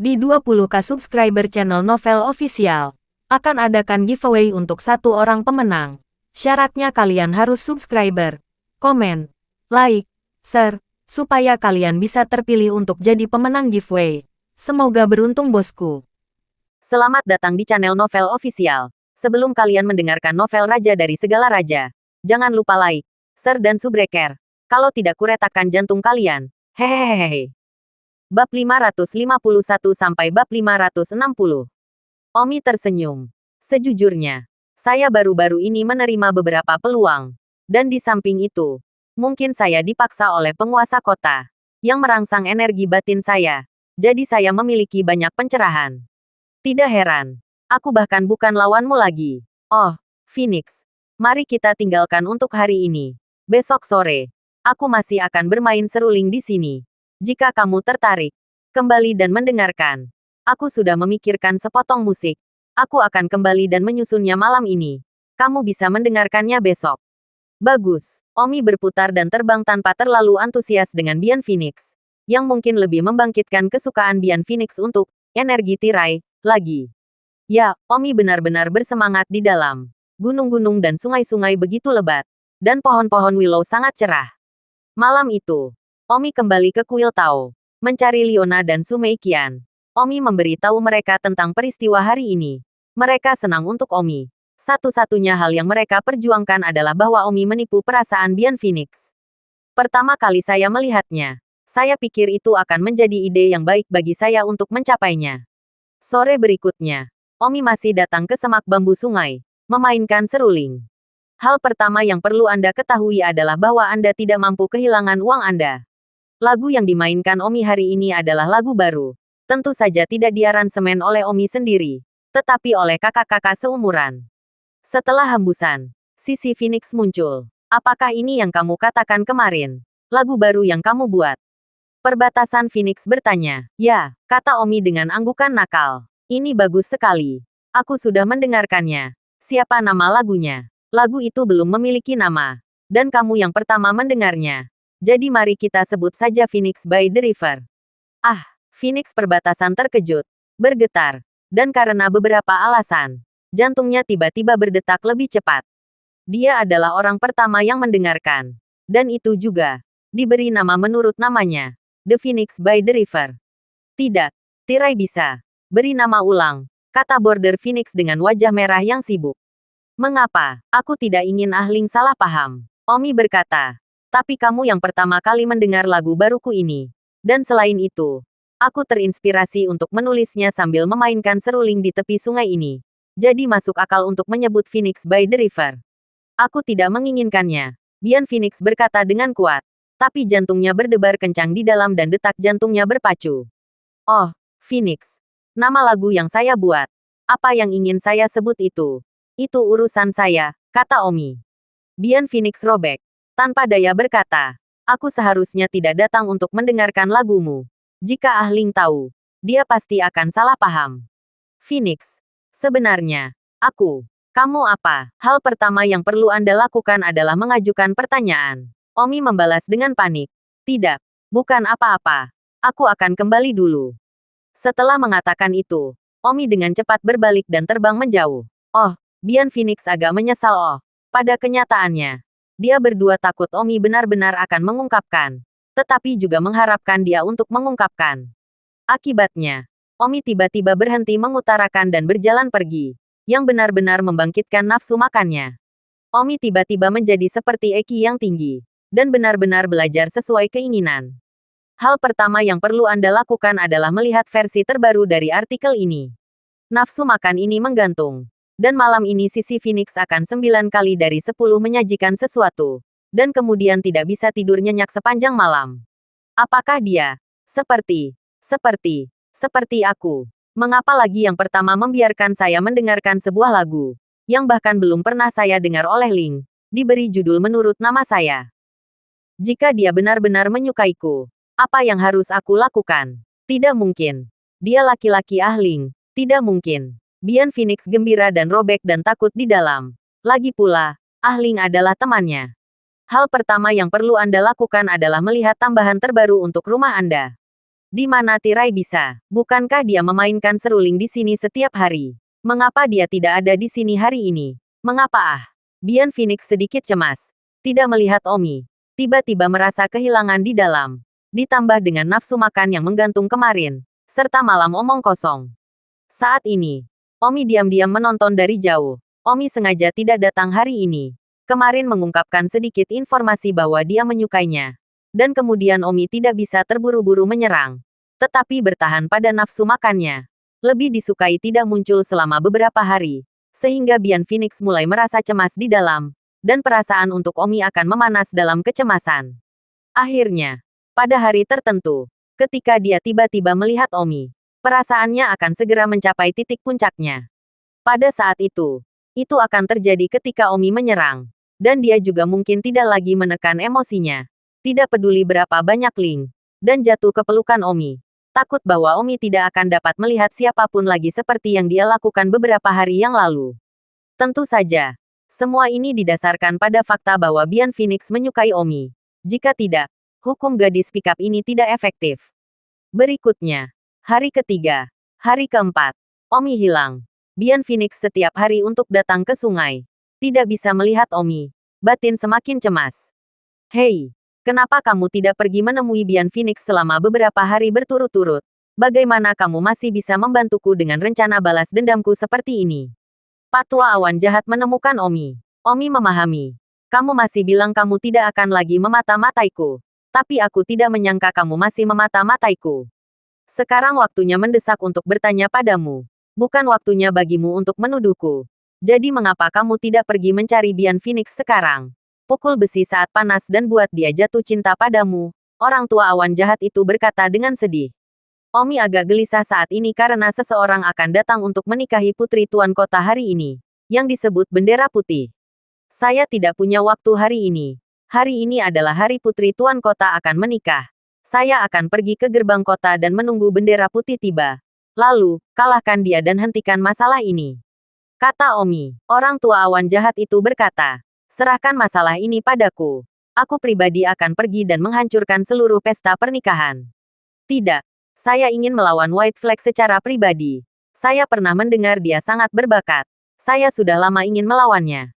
Di 20k subscriber channel Novel Official, akan adakan giveaway untuk satu orang pemenang. Syaratnya kalian harus subscriber, komen, like, share, supaya kalian bisa terpilih untuk jadi pemenang giveaway. Semoga beruntung bosku. Selamat datang di channel Novel Official. Sebelum kalian mendengarkan novel Raja dari Segala Raja, jangan lupa like, share dan subscribe. Kalau tidak kuretakan jantung kalian. Hehehehe. Bab 551 sampai bab 560. Omi tersenyum. Sejujurnya, saya baru-baru ini menerima beberapa peluang. Dan di samping itu, mungkin saya dipaksa oleh penguasa kota yang merangsang energi batin saya. Jadi saya memiliki banyak pencerahan. Tidak heran. Aku bahkan bukan lawanmu lagi. Oh, Phoenix. Mari kita tinggalkan untuk hari ini. Besok sore, aku masih akan bermain seruling di sini. Jika kamu tertarik, kembali dan mendengarkan. Aku sudah memikirkan sepotong musik. Aku akan kembali dan menyusunnya malam ini. Kamu bisa mendengarkannya besok. Bagus. Omi berputar dan terbang tanpa terlalu antusias dengan Bian Phoenix. Yang mungkin lebih membangkitkan kesukaan Bian Phoenix untuk energi tirai lagi. Ya, Omi benar-benar bersemangat di dalam. Gunung-gunung dan sungai-sungai begitu lebat. Dan pohon-pohon willow sangat cerah. Malam itu, Omi kembali ke Kuil Tao, mencari Leona dan Sumei Qian. Omi memberi tahu mereka tentang peristiwa hari ini. Mereka senang untuk Omi. Satu-satunya hal yang mereka perjuangkan adalah bahwa Omi menipu perasaan Bian Phoenix. Pertama kali saya melihatnya, saya pikir itu akan menjadi ide yang baik bagi saya untuk mencapainya. Sore berikutnya, Omi masih datang ke semak bambu sungai, memainkan seruling. Hal pertama yang perlu Anda ketahui adalah bahwa Anda tidak mampu kehilangan uang Anda. Lagu yang dimainkan Omi hari ini adalah lagu baru. Tentu saja tidak diaransemen oleh Omi sendiri, tetapi oleh kakak-kakak seumuran. Setelah hembusan, sisi Phoenix muncul. Apakah ini yang kamu katakan kemarin? Lagu baru yang kamu buat? Perbatasan Phoenix bertanya. Ya, kata Omi dengan anggukan nakal. Ini bagus sekali. Aku sudah mendengarkannya. Siapa nama lagunya? Lagu itu belum memiliki nama. Dan kamu yang pertama mendengarnya. Jadi mari kita sebut saja Phoenix by the River. Ah, Phoenix perbatasan terkejut, bergetar, dan karena beberapa alasan, jantungnya tiba-tiba berdetak lebih cepat. Dia adalah orang pertama yang mendengarkan. Dan itu juga diberi nama menurut namanya, The Phoenix by the River. Tidak, tirai bisa beri nama ulang, kata Border Phoenix dengan wajah merah yang sibuk. Mengapa? Aku tidak ingin Ahling salah paham. Omi berkata. Tapi kamu yang pertama kali mendengar lagu baruku ini. Dan selain itu, aku terinspirasi untuk menulisnya sambil memainkan seruling di tepi sungai ini. Jadi masuk akal untuk menyebut Phoenix by the River. Aku tidak menginginkannya. Bian Phoenix berkata dengan kuat. Tapi jantungnya berdebar kencang di dalam dan detak jantungnya berpacu. Oh, Phoenix. Nama lagu yang saya buat. Apa yang ingin saya sebut itu? Itu urusan saya, kata Omi. Bian Phoenix robek. Tanpa daya berkata, aku seharusnya tidak datang untuk mendengarkan lagumu. Jika Ahling tahu, dia pasti akan salah paham. Phoenix, sebenarnya, kamu apa? Hal pertama yang perlu Anda lakukan adalah mengajukan pertanyaan. Omi membalas dengan panik. Tidak, bukan apa-apa. Aku akan kembali dulu. Setelah mengatakan itu, Omi dengan cepat berbalik dan terbang menjauh. Oh, Bian Phoenix agak menyesal. Oh, pada kenyataannya, dia berdua takut Omi benar-benar akan mengungkapkan, tetapi juga mengharapkan dia untuk mengungkapkan. Akibatnya, Omi tiba-tiba berhenti mengutarakan dan berjalan pergi, yang benar-benar membangkitkan nafsu makannya. Omi tiba-tiba menjadi seperti Eki yang tinggi, dan benar-benar belajar sesuai keinginan. Hal pertama yang perlu Anda lakukan adalah melihat versi terbaru dari artikel ini. Nafsu makan ini menggantung. Dan malam ini sisi Phoenix akan 9 kali dari 10 menyajikan sesuatu. Dan kemudian tidak bisa tidur nyenyak sepanjang malam. Apakah dia? Seperti aku. Mengapa lagi yang pertama membiarkan saya mendengarkan sebuah lagu, yang bahkan belum pernah saya dengar oleh Ling, diberi judul menurut nama saya. Jika dia benar-benar menyukaiku, apa yang harus aku lakukan? Tidak mungkin. Dia laki-laki Ahling, tidak mungkin. Bian Phoenix gembira dan robek dan takut di dalam. Lagi pula, Ahling adalah temannya. Hal pertama yang perlu Anda lakukan adalah melihat tambahan terbaru untuk rumah Anda. Di mana tirai bisa? Bukankah dia memainkan seruling di sini setiap hari? Mengapa dia tidak ada di sini hari ini? Mengapa ah? Bian Phoenix sedikit cemas. Tidak melihat Omi. Tiba-tiba merasa kehilangan di dalam. Ditambah dengan nafsu makan yang menggantung kemarin. Serta malam omong kosong. Saat ini, Omi diam-diam menonton dari jauh. Omi sengaja tidak datang hari ini. Kemarin mengungkapkan sedikit informasi bahwa dia menyukainya. Dan kemudian Omi tidak bisa terburu-buru menyerang. Tetapi bertahan pada nafsu makannya. Lebih disukai tidak muncul selama beberapa hari. Sehingga Bian Phoenix mulai merasa cemas di dalam. Dan perasaan untuk Omi akan memanas dalam kecemasan. Akhirnya, pada hari tertentu, ketika dia tiba-tiba melihat Omi, perasaannya akan segera mencapai titik puncaknya. Pada saat itu akan terjadi ketika Omi menyerang. Dan dia juga mungkin tidak lagi menekan emosinya. Tidak peduli berapa banyak Ling. Dan jatuh ke pelukan Omi. Takut bahwa Omi tidak akan dapat melihat siapapun lagi seperti yang dia lakukan beberapa hari yang lalu. Tentu saja, semua ini didasarkan pada fakta bahwa Bian Phoenix menyukai Omi. Jika tidak, hukum gadis pikap ini tidak efektif. Berikutnya, hari ketiga, hari keempat, Omi hilang. Bian Phoenix setiap hari untuk datang ke sungai. Tidak bisa melihat Omi. Batin semakin cemas. Hei, kenapa kamu tidak pergi menemui Bian Phoenix selama beberapa hari berturut-turut? Bagaimana kamu masih bisa membantuku dengan rencana balas dendamku seperti ini? Patwa awan jahat menemukan Omi. Omi memahami. Kamu masih bilang kamu tidak akan lagi memata-mataiku. Tapi aku tidak menyangka kamu masih memata-mataiku. Sekarang waktunya mendesak untuk bertanya padamu. Bukan waktunya bagimu untuk menuduhku. Jadi mengapa kamu tidak pergi mencari Bian Phoenix sekarang? Pukul besi saat panas dan buat dia jatuh cinta padamu. Orang tua awan jahat itu berkata dengan sedih. Omi agak gelisah saat ini karena seseorang akan datang untuk menikahi putri tuan kota hari ini. Yang disebut bendera putih. Saya tidak punya waktu hari ini. Hari ini adalah hari putri tuan kota akan menikah. Saya akan pergi ke gerbang kota dan menunggu bendera putih tiba. Lalu, kalahkan dia dan hentikan masalah ini. Kata Omi. Orang tua awan jahat itu berkata. Serahkan masalah ini padaku. Aku pribadi akan pergi dan menghancurkan seluruh pesta pernikahan. Tidak. Saya ingin melawan White Flag secara pribadi. Saya pernah mendengar dia sangat berbakat. Saya sudah lama ingin melawannya.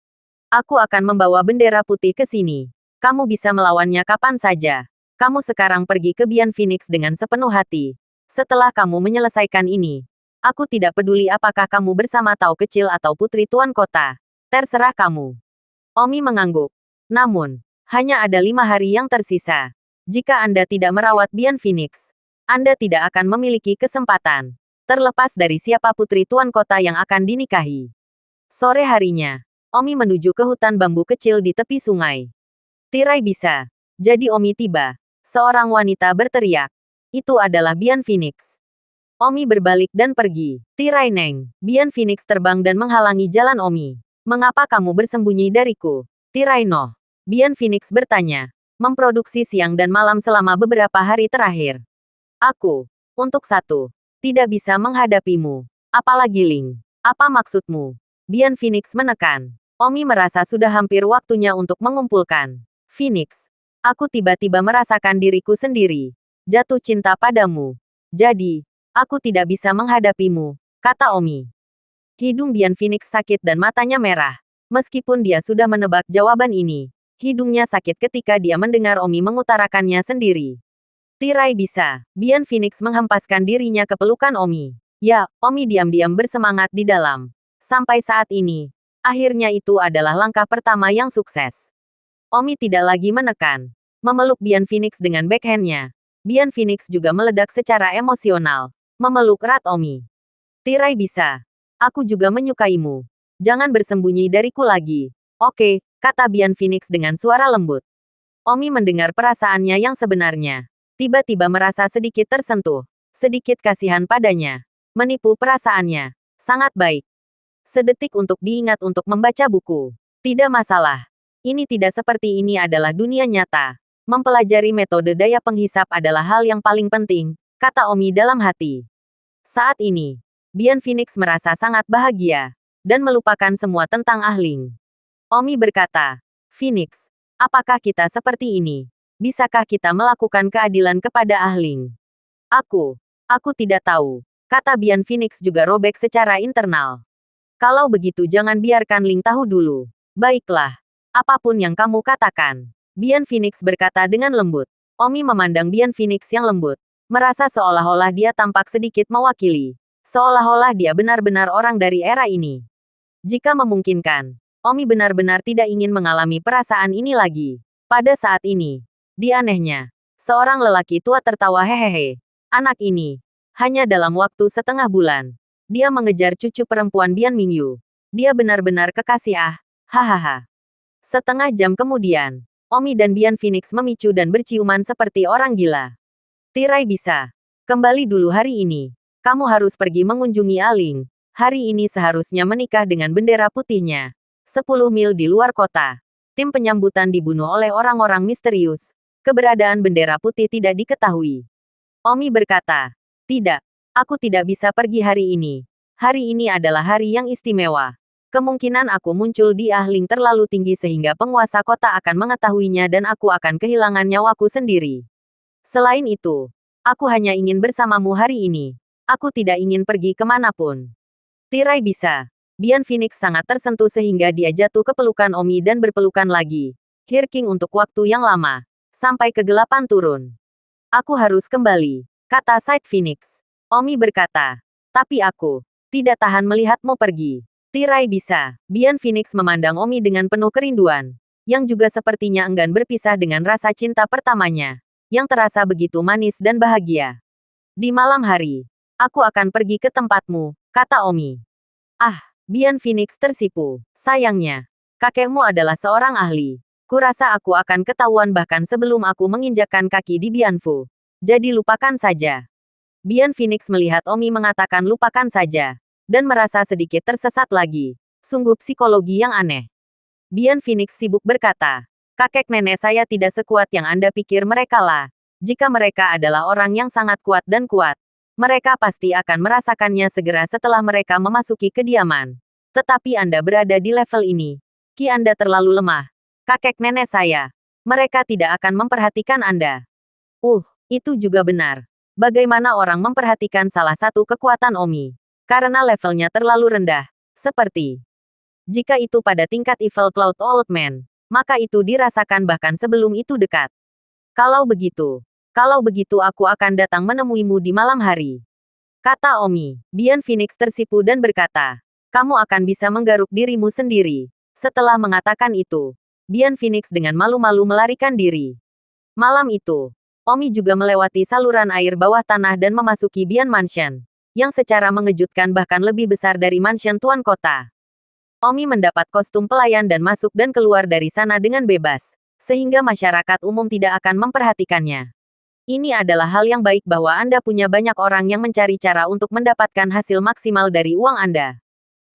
Aku akan membawa bendera putih ke sini. Kamu bisa melawannya kapan saja. Kamu sekarang pergi ke Bian Phoenix dengan sepenuh hati. Setelah kamu menyelesaikan ini, aku tidak peduli apakah kamu bersama Tao kecil atau putri tuan kota. Terserah kamu. Omi mengangguk. Namun, hanya ada 5 hari yang tersisa. Jika Anda tidak merawat Bian Phoenix, Anda tidak akan memiliki kesempatan. Terlepas dari siapa putri tuan kota yang akan dinikahi. Sore harinya, Omi menuju ke hutan bambu kecil di tepi sungai. Tirai bisa. Jadi Omi tiba. Seorang wanita berteriak. Itu adalah Bian Phoenix. Omi berbalik dan pergi. Tirai Neng. Bian Phoenix terbang dan menghalangi jalan Omi. Mengapa kamu bersembunyi dariku? Tirai Noh. Bian Phoenix bertanya. Memproduksi siang dan malam selama beberapa hari terakhir. Aku, untuk satu, tidak bisa menghadapimu. Apalagi Ling. Apa maksudmu? Bian Phoenix menekan. Omi merasa sudah hampir waktunya untuk mengumpulkan. Phoenix. Aku tiba-tiba merasakan diriku sendiri. Jatuh cinta padamu. Jadi, aku tidak bisa menghadapimu, kata Omi. Hidung Bian Phoenix sakit dan matanya merah. Meskipun dia sudah menebak jawaban ini, hidungnya sakit ketika dia mendengar Omi mengutarakannya sendiri. Tirai bisa. Bian Phoenix menghempaskan dirinya ke pelukan Omi. Ya, Omi diam-diam bersemangat di dalam. Sampai saat ini, akhirnya itu adalah langkah pertama yang sukses. Omi tidak lagi menekan. Memeluk Bian Phoenix dengan backhand-nya. Bian Phoenix juga meledak secara emosional. Memeluk erat Omi. Tirai bisa. Aku juga menyukaimu. Jangan bersembunyi dariku lagi. Oke, kata Bian Phoenix dengan suara lembut. Omi mendengar perasaannya yang sebenarnya. Tiba-tiba merasa sedikit tersentuh. Sedikit kasihan padanya. Menipu perasaannya. Sangat baik. Sedetik untuk diingat untuk membaca buku. Tidak masalah. Ini tidak seperti ini adalah dunia nyata. Mempelajari metode daya penghisap adalah hal yang paling penting, kata Omi dalam hati. Saat ini, Bian Phoenix merasa sangat bahagia, dan melupakan semua tentang Ahling. Omi berkata, Phoenix, apakah kita seperti ini? Bisakah kita melakukan keadilan kepada Ahling? Aku tidak tahu. Kata Bian Phoenix juga robek secara internal. Kalau begitu jangan biarkan Ling tahu dulu. Baiklah. Apapun yang kamu katakan. Bian Phoenix berkata dengan lembut. Omi memandang Bian Phoenix yang lembut. Merasa seolah-olah dia tampak sedikit mewakili. Seolah-olah dia benar-benar orang dari era ini. Jika memungkinkan, Omi benar-benar tidak ingin mengalami perasaan ini lagi. Pada saat ini, di anehnya, seorang lelaki tua tertawa hehehe. Anak ini, hanya dalam waktu setengah bulan, dia mengejar cucu perempuan Bian Mingyu. Dia benar-benar kekasih hahaha. Setengah jam kemudian, Omi dan Bian Phoenix memicu dan berciuman seperti orang gila. Tirai bisa. Kembali dulu hari ini. Kamu harus pergi mengunjungi Aling. Hari ini seharusnya menikah dengan bendera putihnya. 10 mil di luar kota. Tim penyambutan dibunuh oleh orang-orang misterius. Keberadaan bendera putih tidak diketahui. Omi berkata, tidak, aku tidak bisa pergi hari ini. Hari ini adalah hari yang istimewa. Kemungkinan aku muncul di Aling terlalu tinggi sehingga penguasa kota akan mengetahuinya dan aku akan kehilangan nyawaku sendiri. Selain itu, aku hanya ingin bersamamu hari ini. Aku tidak ingin pergi kemanapun. Tirai bisa. Bian Phoenix sangat tersentuh sehingga dia jatuh ke pelukan Omi dan berpelukan lagi. Hirking untuk waktu yang lama. Sampai kegelapan turun. Aku harus kembali, kata Side Phoenix. Omi berkata, tapi aku tidak tahan melihatmu pergi. Tirai bisa. Bian Phoenix memandang Omi dengan penuh kerinduan, yang juga sepertinya enggan berpisah dengan rasa cinta pertamanya, yang terasa begitu manis dan bahagia. Di malam hari, aku akan pergi ke tempatmu, kata Omi. Bian Phoenix tersipu. Sayangnya, kakekmu adalah seorang ahli. Kurasa aku akan ketahuan bahkan sebelum aku menginjakkan kaki di Bianfu. Jadi lupakan saja. Bian Phoenix melihat Omi mengatakan lupakan saja. Dan merasa sedikit tersesat lagi. Sungguh psikologi yang aneh. Bian Phoenix sibuk berkata, kakek nenek saya tidak sekuat yang Anda pikir mereka lah. Jika mereka adalah orang yang sangat kuat dan kuat, mereka pasti akan merasakannya segera setelah mereka memasuki kediaman. Tetapi Anda berada di level ini. Ki Anda terlalu lemah. Kakek nenek saya. Mereka tidak akan memperhatikan Anda. Itu juga benar. Bagaimana orang memperhatikan salah satu kekuatan Omi? Karena levelnya terlalu rendah. Seperti. Jika itu pada tingkat Evil Cloud Old Man, maka itu dirasakan bahkan sebelum itu dekat. Kalau begitu aku akan datang menemuimu di malam hari. Kata Omi. Bian Phoenix tersipu dan berkata, kamu akan bisa menggaruk dirimu sendiri. Setelah mengatakan itu, Bian Phoenix dengan malu-malu melarikan diri. Malam itu, Omi juga melewati saluran air bawah tanah dan memasuki Bian Mansion, yang secara mengejutkan bahkan lebih besar dari mansion tuan kota. Omi mendapat kostum pelayan dan masuk dan keluar dari sana dengan bebas, sehingga masyarakat umum tidak akan memperhatikannya. Ini adalah hal yang baik bahwa Anda punya banyak orang yang mencari cara untuk mendapatkan hasil maksimal dari uang Anda.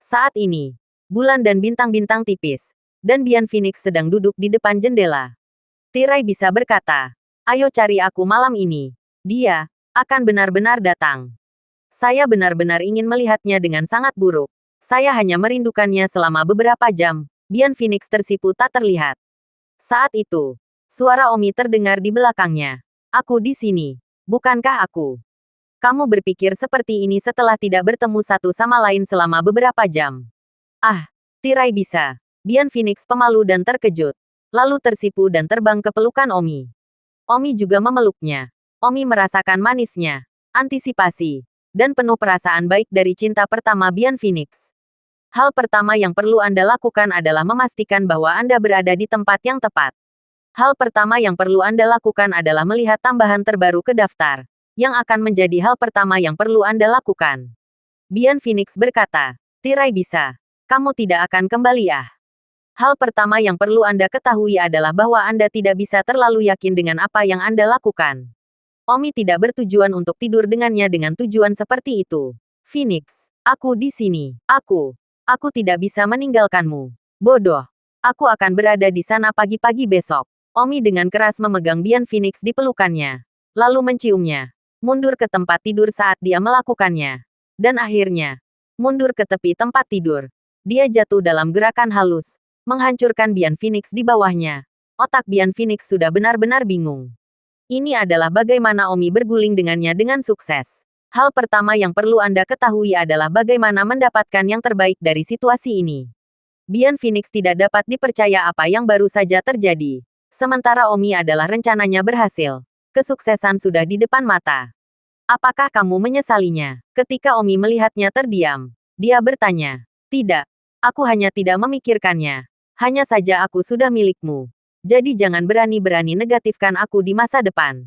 Saat ini, bulan dan bintang-bintang tipis, dan Bian Phoenix sedang duduk di depan jendela. Tirai bisa berkata, ayo cari aku malam ini. Dia akan benar-benar datang. Saya benar-benar ingin melihatnya dengan sangat buruk. Saya hanya merindukannya selama beberapa jam. Bian Phoenix tersipu tak terlihat. Saat itu, suara Omi terdengar di belakangnya. Aku di sini. Bukankah aku? Kamu berpikir seperti ini setelah tidak bertemu satu sama lain selama beberapa jam. Tirai bisa. Bian Phoenix pemalu dan terkejut. Lalu tersipu dan terbang ke pelukan Omi. Omi juga memeluknya. Omi merasakan manisnya, antisipasi, dan penuh perasaan baik dari cinta pertama Bian Phoenix. Hal pertama yang perlu Anda lakukan adalah memastikan bahwa Anda berada di tempat yang tepat. Hal pertama yang perlu Anda lakukan adalah melihat tambahan terbaru ke daftar, yang akan menjadi hal pertama yang perlu Anda lakukan. Bian Phoenix berkata, Tirai bisa. Kamu tidak akan kembali Hal pertama yang perlu Anda ketahui adalah bahwa Anda tidak bisa terlalu yakin dengan apa yang Anda lakukan. Omi tidak bertujuan untuk tidur dengannya dengan tujuan seperti itu. Phoenix, aku di sini. Aku tidak bisa meninggalkanmu. Bodoh. Aku akan berada di sana pagi-pagi besok. Omi dengan keras memegang Bian Phoenix di pelukannya. Lalu menciumnya. Mundur ke tempat tidur saat dia melakukannya. Dan akhirnya, mundur ke tepi tempat tidur. Dia jatuh dalam gerakan halus, menghancurkan Bian Phoenix di bawahnya. Otak Bian Phoenix sudah benar-benar bingung. Ini adalah bagaimana Omi berguling dengannya dengan sukses. Hal pertama yang perlu Anda ketahui adalah bagaimana mendapatkan yang terbaik dari situasi ini. Bian Phoenix tidak dapat dipercaya apa yang baru saja terjadi. Sementara Omi adalah rencananya berhasil. Kesuksesan sudah di depan mata. Apakah kamu menyesalinya? Ketika Omi melihatnya terdiam, dia bertanya, "Tidak. Aku hanya tidak memikirkannya. Hanya saja aku sudah milikmu. Jadi jangan berani-berani negatifkan aku di masa depan."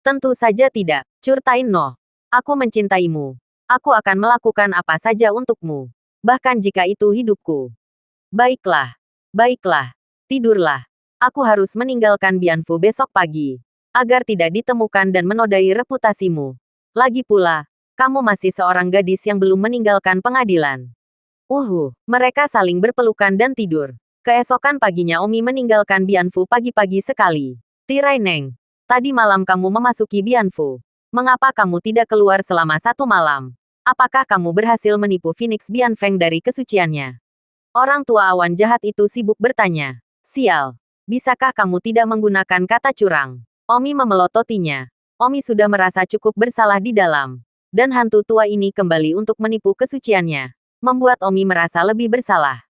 Tentu saja tidak, Curtain No. Aku mencintaimu. Aku akan melakukan apa saja untukmu. Bahkan jika itu hidupku. Baiklah. Baiklah. Tidurlah. Aku harus meninggalkan Bianfu besok pagi. Agar tidak ditemukan dan menodai reputasimu. Lagi pula, kamu masih seorang gadis yang belum meninggalkan pengadilan. Mereka saling berpelukan dan tidur. Keesokan paginya Omi meninggalkan Bianfu pagi-pagi sekali. Tirai Neng, tadi malam kamu memasuki Bianfu. Mengapa kamu tidak keluar selama 1 malam? Apakah kamu berhasil menipu Phoenix Bianfeng dari kesuciannya? Orang tua awan jahat itu sibuk bertanya. Sial, bisakah kamu tidak menggunakan kata curang? Omi memelototinya. Omi sudah merasa cukup bersalah di dalam. Dan hantu tua ini kembali untuk menipu kesuciannya. Membuat Omi merasa lebih bersalah.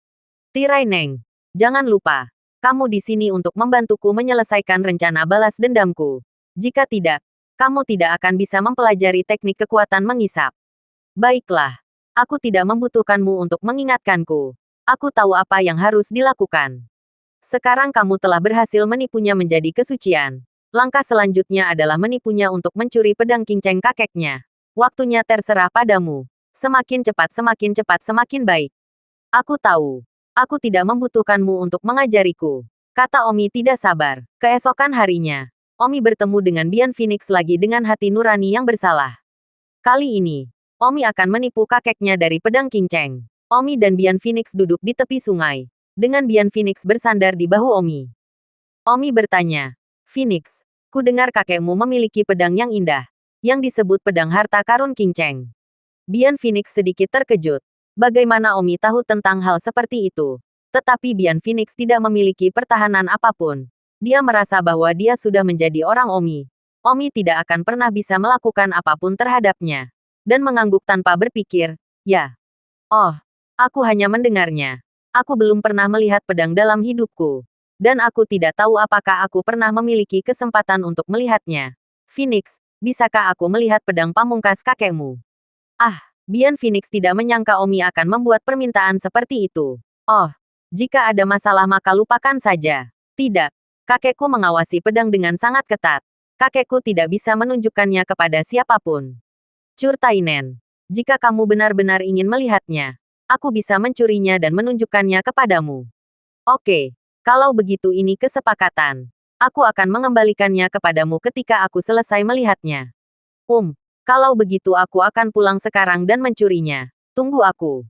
Tirai Neng, jangan lupa, kamu di sini untuk membantuku menyelesaikan rencana balas dendamku. Jika tidak, kamu tidak akan bisa mempelajari teknik kekuatan mengisap. Baiklah, aku tidak membutuhkanmu untuk mengingatkanku. Aku tahu apa yang harus dilakukan. Sekarang kamu telah berhasil menipunya menjadi kesucian. Langkah selanjutnya adalah menipunya untuk mencuri pedang kinceng kakeknya. Waktunya terserah padamu. Semakin cepat semakin baik. Aku tahu. Aku tidak membutuhkanmu untuk mengajariku. Kata Omi tidak sabar. Keesokan harinya, Omi bertemu dengan Bian Phoenix lagi dengan hati nurani yang bersalah. Kali ini, Omi akan menipu kakeknya dari pedang kinceng. Omi dan Bian Phoenix duduk di tepi sungai. Dengan Bian Phoenix bersandar di bahu Omi. Omi bertanya, Phoenix, ku dengar kakekmu memiliki pedang yang indah. Yang disebut pedang harta karun kinceng. Bian Phoenix sedikit terkejut. Bagaimana Omi tahu tentang hal seperti itu? Tetapi Bian Phoenix tidak memiliki pertahanan apapun. Dia merasa bahwa dia sudah menjadi orang Omi. Omi tidak akan pernah bisa melakukan apapun terhadapnya. Dan mengangguk tanpa berpikir, ya. Oh, aku hanya mendengarnya. Aku belum pernah melihat pedang dalam hidupku. Dan aku tidak tahu apakah aku pernah memiliki kesempatan untuk melihatnya. Phoenix, bisakah aku melihat pedang pamungkas kakekmu? Bian Phoenix tidak menyangka Omi akan membuat permintaan seperti itu. Oh, jika ada masalah maka lupakan saja. Tidak. Kakekku mengawasi pedang dengan sangat ketat. Kakekku tidak bisa menunjukkannya kepada siapapun. Curtainen, jika kamu benar-benar ingin melihatnya, aku bisa mencurinya dan menunjukkannya kepadamu. Oke, kalau begitu ini kesepakatan. Aku akan mengembalikannya kepadamu ketika aku selesai melihatnya. Kalau begitu aku akan pulang sekarang dan mencurinya. Tunggu aku.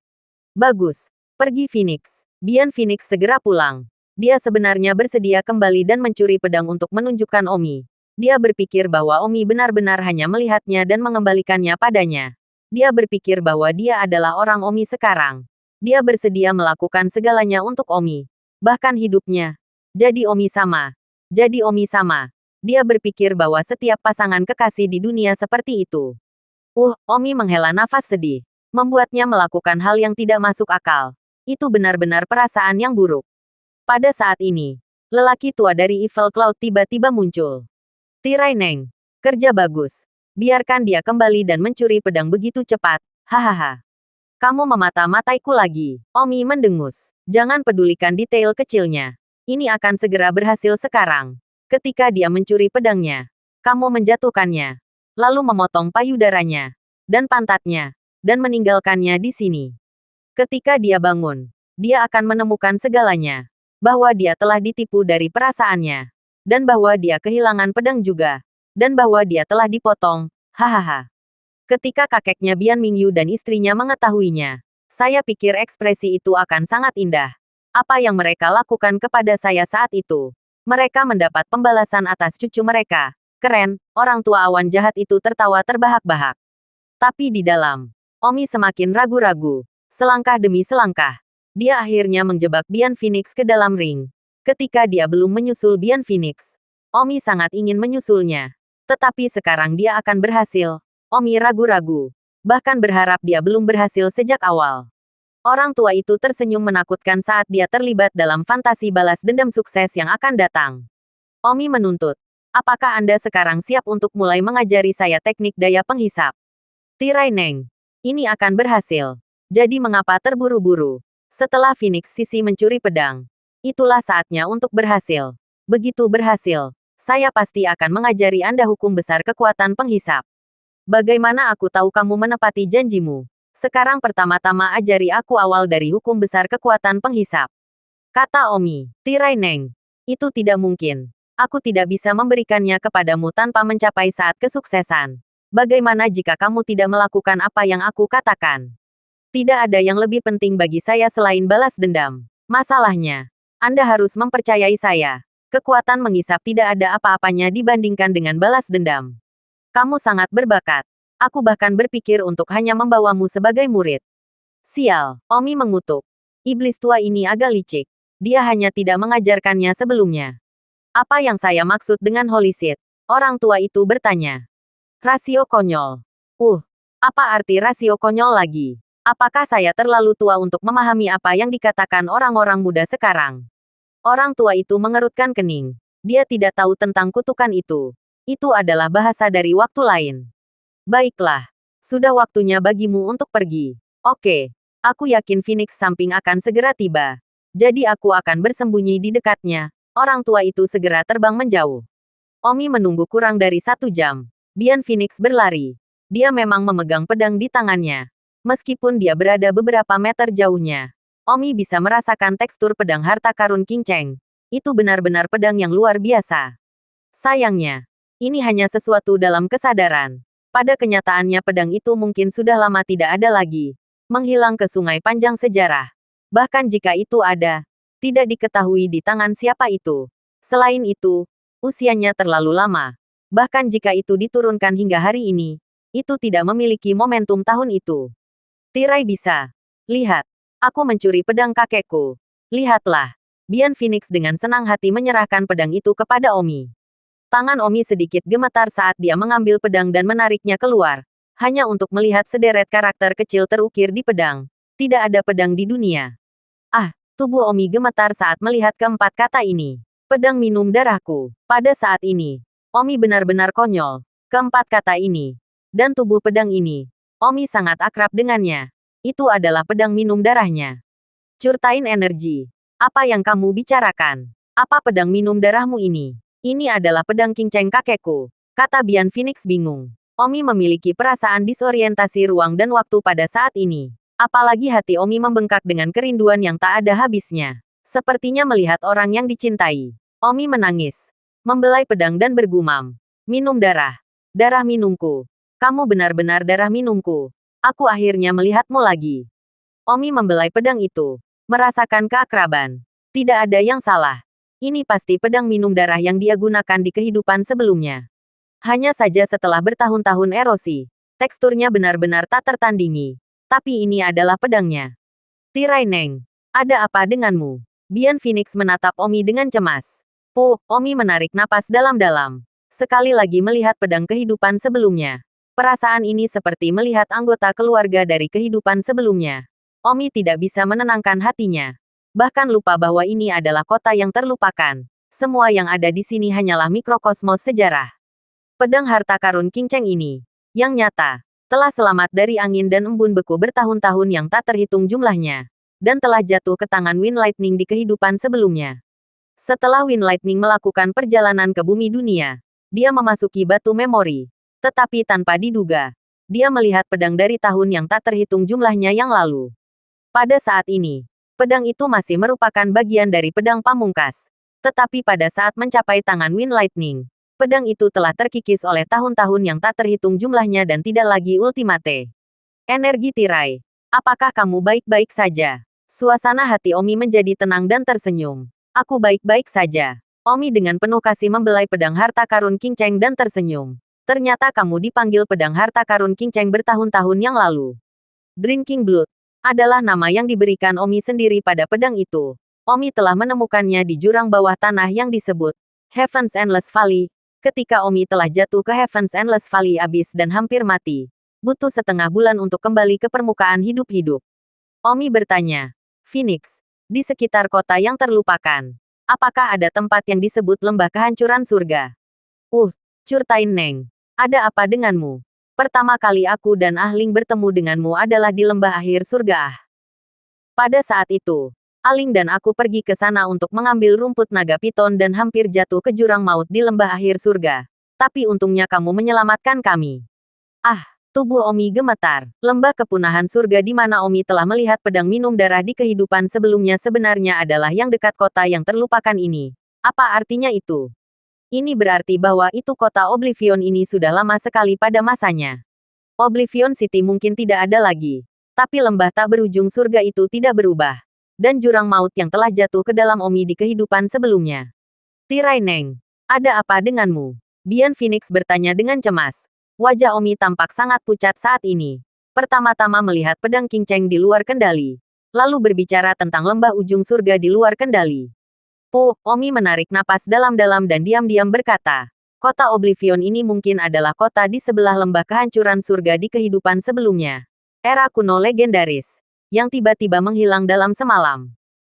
Bagus. Pergi Phoenix. Bian Phoenix segera pulang. Dia sebenarnya bersedia kembali dan mencuri pedang untuk menunjukkan Omi. Dia berpikir bahwa Omi benar-benar hanya melihatnya dan mengembalikannya padanya. Dia berpikir bahwa dia adalah orang Omi sekarang. Dia bersedia melakukan segalanya untuk Omi. Bahkan hidupnya. Jadi Omi sama. Dia berpikir bahwa setiap pasangan kekasih di dunia seperti itu. Omi menghela nafas sedih. Membuatnya melakukan hal yang tidak masuk akal. Itu benar-benar perasaan yang buruk. Pada saat ini, lelaki tua dari Evil Cloud tiba-tiba muncul. Tirai Neng, kerja bagus. Biarkan dia kembali dan mencuri pedang begitu cepat. Hahaha. Kamu memata-mataiku lagi. Omi mendengus. Jangan pedulikan detail kecilnya. Ini akan segera berhasil sekarang. Ketika dia mencuri pedangnya, kamu menjatuhkannya, lalu memotong payudaranya, dan pantatnya, dan meninggalkannya di sini. Ketika dia bangun, dia akan menemukan segalanya, bahwa dia telah ditipu dari perasaannya, dan bahwa dia kehilangan pedang juga, dan bahwa dia telah dipotong, hahaha. Ketika kakeknya Bian Mingyu dan istrinya mengetahuinya, saya pikir ekspresi itu akan sangat indah. Apa yang mereka lakukan kepada saya saat itu? Mereka mendapat pembalasan atas cucu mereka. Keren, orang tua awan jahat itu tertawa terbahak-bahak. Tapi di dalam, Omi semakin ragu-ragu. Selangkah demi selangkah, dia akhirnya menjebak Bian Phoenix ke dalam ring. Ketika dia belum menyusul Bian Phoenix, Omi sangat ingin menyusulnya. Tetapi sekarang dia akan berhasil. Omi ragu-ragu. Bahkan berharap dia belum berhasil sejak awal. Orang tua itu tersenyum menakutkan saat dia terlibat dalam fantasi balas dendam sukses yang akan datang. Omi menuntut. Apakah Anda sekarang siap untuk mulai mengajari saya teknik daya penghisap? Tirai Neng. Ini akan berhasil. Jadi mengapa terburu-buru? Setelah Phoenix Sisi mencuri pedang. Itulah saatnya untuk berhasil. Begitu berhasil, saya pasti akan mengajari Anda hukum besar kekuatan penghisap. Bagaimana aku tahu kamu menepati janjimu? Sekarang pertama-tama ajari aku awal dari hukum besar kekuatan penghisap. Kata Omi. Tirai Neng. Itu tidak mungkin. Aku tidak bisa memberikannya kepadamu tanpa mencapai saat kesuksesan. Bagaimana jika kamu tidak melakukan apa yang aku katakan? Tidak ada yang lebih penting bagi saya selain balas dendam. Masalahnya, Anda harus mempercayai saya. Kekuatan menghisap tidak ada apa-apanya dibandingkan dengan balas dendam. Kamu sangat berbakat. Aku bahkan berpikir untuk hanya membawamu sebagai murid. Sial, Omi mengutuk. Iblis tua ini agak licik. Dia hanya tidak mengajarkannya sebelumnya. Apa yang saya maksud dengan holy shit? Orang tua itu bertanya. Rasio konyol. Apa arti rasio konyol lagi? Apakah saya terlalu tua untuk memahami apa yang dikatakan orang-orang muda sekarang? Orang tua itu mengerutkan kening. Dia tidak tahu tentang kutukan itu. Itu adalah bahasa dari waktu lain. Baiklah. Sudah waktunya bagimu untuk pergi. Oke. Aku yakin Phoenix Samping akan segera tiba. Jadi aku akan bersembunyi di dekatnya. Orang tua itu segera terbang menjauh. Omi menunggu kurang dari 1 jam. Bian Phoenix berlari. Dia memang memegang pedang di tangannya. Meskipun dia berada beberapa meter jauhnya. Omi bisa merasakan tekstur pedang harta karun King Cheng. Itu benar-benar pedang yang luar biasa. Sayangnya, ini hanya sesuatu dalam kesadaran. Pada kenyataannya pedang itu mungkin sudah lama tidak ada lagi. Menghilang ke sungai panjang sejarah. Bahkan jika itu ada, tidak diketahui di tangan siapa itu. Selain itu, usianya terlalu lama. Bahkan jika itu diturunkan hingga hari ini, itu tidak memiliki momentum tahun itu. Tirai bisa. Lihat, aku mencuri pedang kakekku. Lihatlah. Bian Phoenix dengan senang hati menyerahkan pedang itu kepada Omi. Tangan Omi sedikit gemetar saat dia mengambil pedang dan menariknya keluar. Hanya untuk melihat sederet karakter kecil terukir di pedang. Tidak ada pedang di dunia. Tubuh Omi gemetar saat melihat keempat kata ini. Pedang minum darahku. Pada saat ini, Omi benar-benar konyol. Keempat kata ini. Dan tubuh pedang ini. Omi sangat akrab dengannya. Itu adalah pedang minum darahnya. Curtain energi. Apa yang kamu bicarakan? Apa pedang minum darahmu ini? Ini adalah pedang King Cheng kakekku, kata Bian Phoenix bingung. Omi memiliki perasaan disorientasi ruang dan waktu pada saat ini. Apalagi hati Omi membengkak dengan kerinduan yang tak ada habisnya. Sepertinya melihat orang yang dicintai. Omi menangis, membelai pedang dan bergumam. Minum darah. Darah minumku. Kamu benar-benar darah minumku. Aku akhirnya melihatmu lagi. Omi membelai pedang itu. Merasakan keakraban. Tidak ada yang salah. Ini pasti pedang minum darah yang dia gunakan di kehidupan sebelumnya. Hanya saja setelah bertahun-tahun erosi, teksturnya benar-benar tak tertandingi. Tapi ini adalah pedangnya. Tirai Neng, ada apa denganmu? Bian Phoenix menatap Omi dengan cemas. Omi menarik napas dalam-dalam. Sekali lagi melihat pedang kehidupan sebelumnya. Perasaan ini seperti melihat anggota keluarga dari kehidupan sebelumnya. Omi tidak bisa menenangkan hatinya. Bahkan lupa bahwa ini adalah kota yang terlupakan. Semua yang ada di sini hanyalah mikrokosmos sejarah. Pedang harta karun King Cheng ini, yang nyata, telah selamat dari angin dan embun beku bertahun-tahun yang tak terhitung jumlahnya, dan telah jatuh ke tangan Wind Lightning di kehidupan sebelumnya. Setelah Wind Lightning melakukan perjalanan ke bumi dunia, dia memasuki batu memori. Tetapi tanpa diduga, dia melihat pedang dari tahun yang tak terhitung jumlahnya yang lalu. Pada saat ini, pedang itu masih merupakan bagian dari pedang pamungkas. Tetapi pada saat mencapai tangan Wind Lightning, pedang itu telah terkikis oleh tahun-tahun yang tak terhitung jumlahnya dan tidak lagi ultimate. Energi tirai. Apakah kamu baik-baik saja? Suasana hati Omi menjadi tenang dan tersenyum. Aku baik-baik saja. Omi dengan penuh kasih membelai pedang harta karun King Cheng dan tersenyum. Ternyata kamu dipanggil pedang harta karun King Cheng bertahun-tahun yang lalu. Drinking Blood adalah nama yang diberikan Omi sendiri pada pedang itu. Omi telah menemukannya di jurang bawah tanah yang disebut Heaven's Endless Valley, Ketika Omi telah jatuh ke Heaven's Endless Valley Abyss dan hampir mati, butuh setengah bulan untuk kembali ke permukaan hidup-hidup. Omi bertanya, Phoenix, di sekitar kota yang terlupakan, apakah ada tempat yang disebut lembah kehancuran surga? Curtain Neng, ada apa denganmu? Pertama kali aku dan Ahling bertemu denganmu adalah di lembah akhir surga. Pada saat itu, Aling dan aku pergi ke sana untuk mengambil rumput naga piton dan hampir jatuh ke jurang maut di lembah akhir surga. Tapi untungnya kamu menyelamatkan kami. Tubuh Omi gemetar. Lembah kepunahan surga di mana Omi telah melihat pedang minum darah di kehidupan sebelumnya sebenarnya adalah yang dekat kota yang terlupakan ini. Apa artinya itu? Ini berarti bahwa itu kota Oblivion ini sudah lama sekali pada masanya. Oblivion City mungkin tidak ada lagi. Tapi lembah tak berujung surga itu tidak berubah. Dan jurang maut yang telah jatuh ke dalam Omi di kehidupan sebelumnya. Tirai Neng, ada apa denganmu? Bian Phoenix bertanya dengan cemas. Wajah Omi tampak sangat pucat saat ini. Pertama-tama melihat pedang King Cheng di luar kendali. Lalu berbicara tentang lembah ujung surga di luar kendali. Omi menarik napas dalam-dalam dan diam-diam berkata, kota Oblivion ini mungkin adalah kota di sebelah lembah kehancuran surga di kehidupan sebelumnya. Era kuno legendaris yang tiba-tiba menghilang dalam semalam.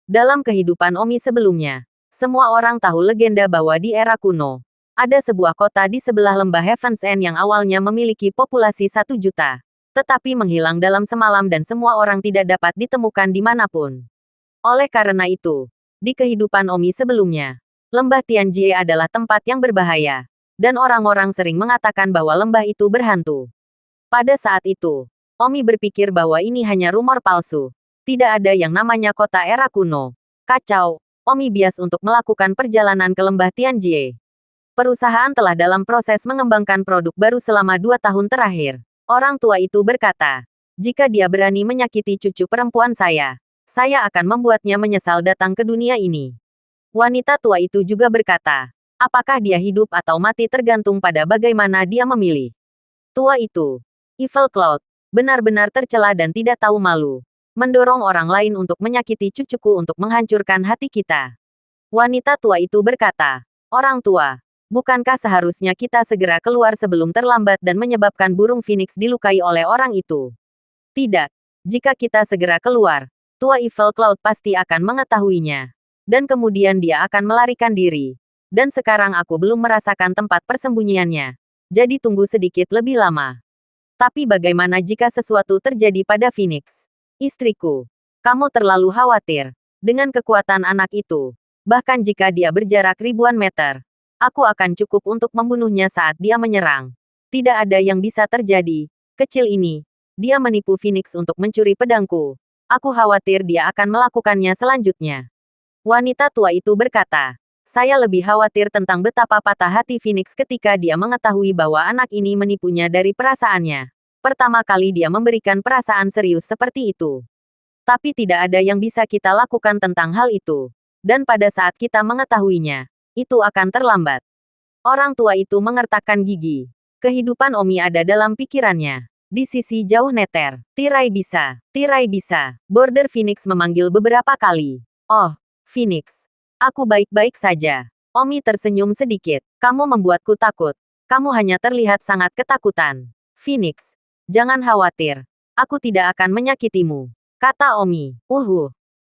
Dalam kehidupan Omi sebelumnya, semua orang tahu legenda bahwa di era kuno, ada sebuah kota di sebelah lembah Heaven's End yang awalnya memiliki populasi 1 juta, tetapi menghilang dalam semalam dan semua orang tidak dapat ditemukan dimanapun. Oleh karena itu, di kehidupan Omi sebelumnya, lembah Tianjie adalah tempat yang berbahaya, dan orang-orang sering mengatakan bahwa lembah itu berhantu. Pada saat itu, Omi berpikir bahwa ini hanya rumor palsu. Tidak ada yang namanya kota era kuno. Kacau. Omi bias untuk melakukan perjalanan ke lembah Tianjie. Perusahaan telah dalam proses mengembangkan produk baru selama 2 tahun terakhir. Orang tua itu berkata, jika dia berani menyakiti cucu perempuan saya akan membuatnya menyesal datang ke dunia ini. Wanita tua itu juga berkata, apakah dia hidup atau mati tergantung pada bagaimana dia memilih. Tua itu, Evil Cloud, benar-benar tercela dan tidak tahu malu. Mendorong orang lain untuk menyakiti cucuku untuk menghancurkan hati kita. Wanita tua itu berkata, orang tua, bukankah seharusnya kita segera keluar sebelum terlambat dan menyebabkan burung Phoenix dilukai oleh orang itu? Tidak. Jika kita segera keluar, tua Evil Cloud pasti akan mengetahuinya. Dan kemudian dia akan melarikan diri. Dan sekarang aku belum merasakan tempat persembunyiannya. Jadi tunggu sedikit lebih lama. Tapi bagaimana jika sesuatu terjadi pada Phoenix? Istriku, kamu terlalu khawatir dengan kekuatan anak itu. Bahkan jika dia berjarak ribuan meter, aku akan cukup untuk membunuhnya saat dia menyerang. Tidak ada yang bisa terjadi. Kecil ini, dia menipu Phoenix untuk mencuri pedangku. Aku khawatir dia akan melakukannya selanjutnya. Wanita tua itu berkata, saya lebih khawatir tentang betapa patah hati Phoenix ketika dia mengetahui bahwa anak ini menipunya dari perasaannya. Pertama kali dia memberikan perasaan serius seperti itu. Tapi tidak ada yang bisa kita lakukan tentang hal itu. Dan pada saat kita mengetahuinya, itu akan terlambat. Orang tua itu mengertakkan gigi. Kehidupan Omi ada dalam pikirannya. Di sisi jauh Nether, tirai bisa. Border Phoenix memanggil beberapa kali. Oh, Phoenix. Aku baik-baik saja. Omi tersenyum sedikit. Kamu membuatku takut. Kamu hanya terlihat sangat ketakutan. Phoenix. Jangan khawatir. Aku tidak akan menyakitimu. Kata Omi.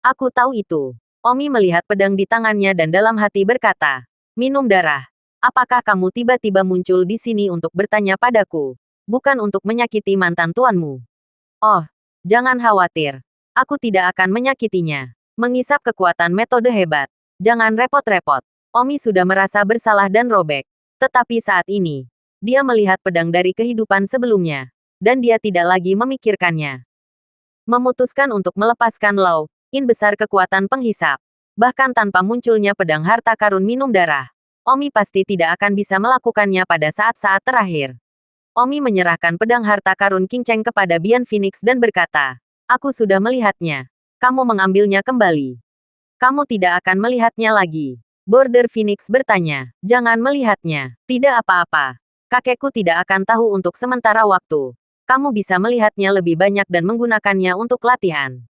Aku tahu itu. Omi melihat pedang di tangannya dan dalam hati berkata, minum darah. Apakah kamu tiba-tiba muncul di sini untuk bertanya padaku? Bukan untuk menyakiti mantan tuanmu. Oh, jangan khawatir. Aku tidak akan menyakitinya. Mengisap kekuatan metode hebat. Jangan repot-repot. Omi sudah merasa bersalah dan robek. Tetapi saat ini, dia melihat pedang dari kehidupan sebelumnya. Dan dia tidak lagi memikirkannya. Memutuskan untuk melepaskan Law In besar kekuatan penghisap. Bahkan tanpa munculnya pedang harta karun minum darah, Omi pasti tidak akan bisa melakukannya pada saat-saat terakhir. Omi menyerahkan pedang harta karun King Cheng kepada Bian Phoenix dan berkata, aku sudah melihatnya. Kamu mengambilnya kembali. Kamu tidak akan melihatnya lagi. Border Phoenix bertanya, jangan melihatnya. Tidak apa-apa. Kakekku tidak akan tahu untuk sementara waktu. Kamu bisa melihatnya lebih banyak dan menggunakannya untuk latihan.